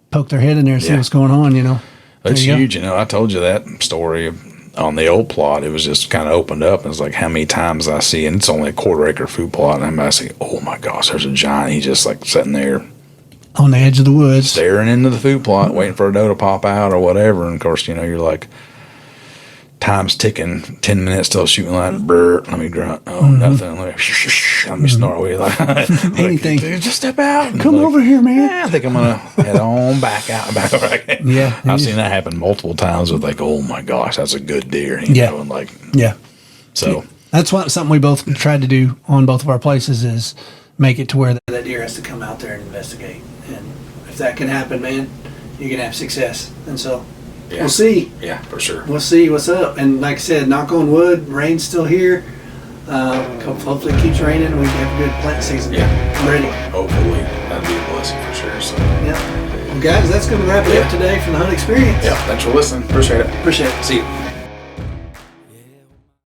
poke their head in there and see Yeah. what's going on. That's There you go. huge. I told you that story on the old plot, it was just kind of opened up. And it's like how many times I see, and it's only a 1/4 acre food plot, and I say, oh my gosh, there's a giant. He's just like sitting there on the edge of the woods, staring into the food plot, waiting for a doe to pop out or whatever. And of course, you know, you're like, time's ticking, 10 minutes till shooting line. Brr, let me grunt. Oh, nothing. Like, let me snort away. Like, anything. Dude, just step out. Come over here, man. Yeah, I think I'm gonna head on back out. Yeah, I've seen that happen multiple times with like, oh my gosh, that's a good deer. You know, and like, yeah. So that's something we both tried to do on both of our places is make it to where that deer has to come out there and investigate. And if that can happen, man, you can have success. And so. yeah. We'll see. Yeah, for sure. We'll see what's up. And like I said, knock on wood, rain's still here. Hopefully it keeps raining and we can have a good plant season. Yeah. I'm ready. Hopefully. That'd be a blessing for sure. So. Yeah. Well, guys, that's going to wrap it up today from the Hunt Experience. Yeah. Thanks for listening. Appreciate it. Appreciate it. See you.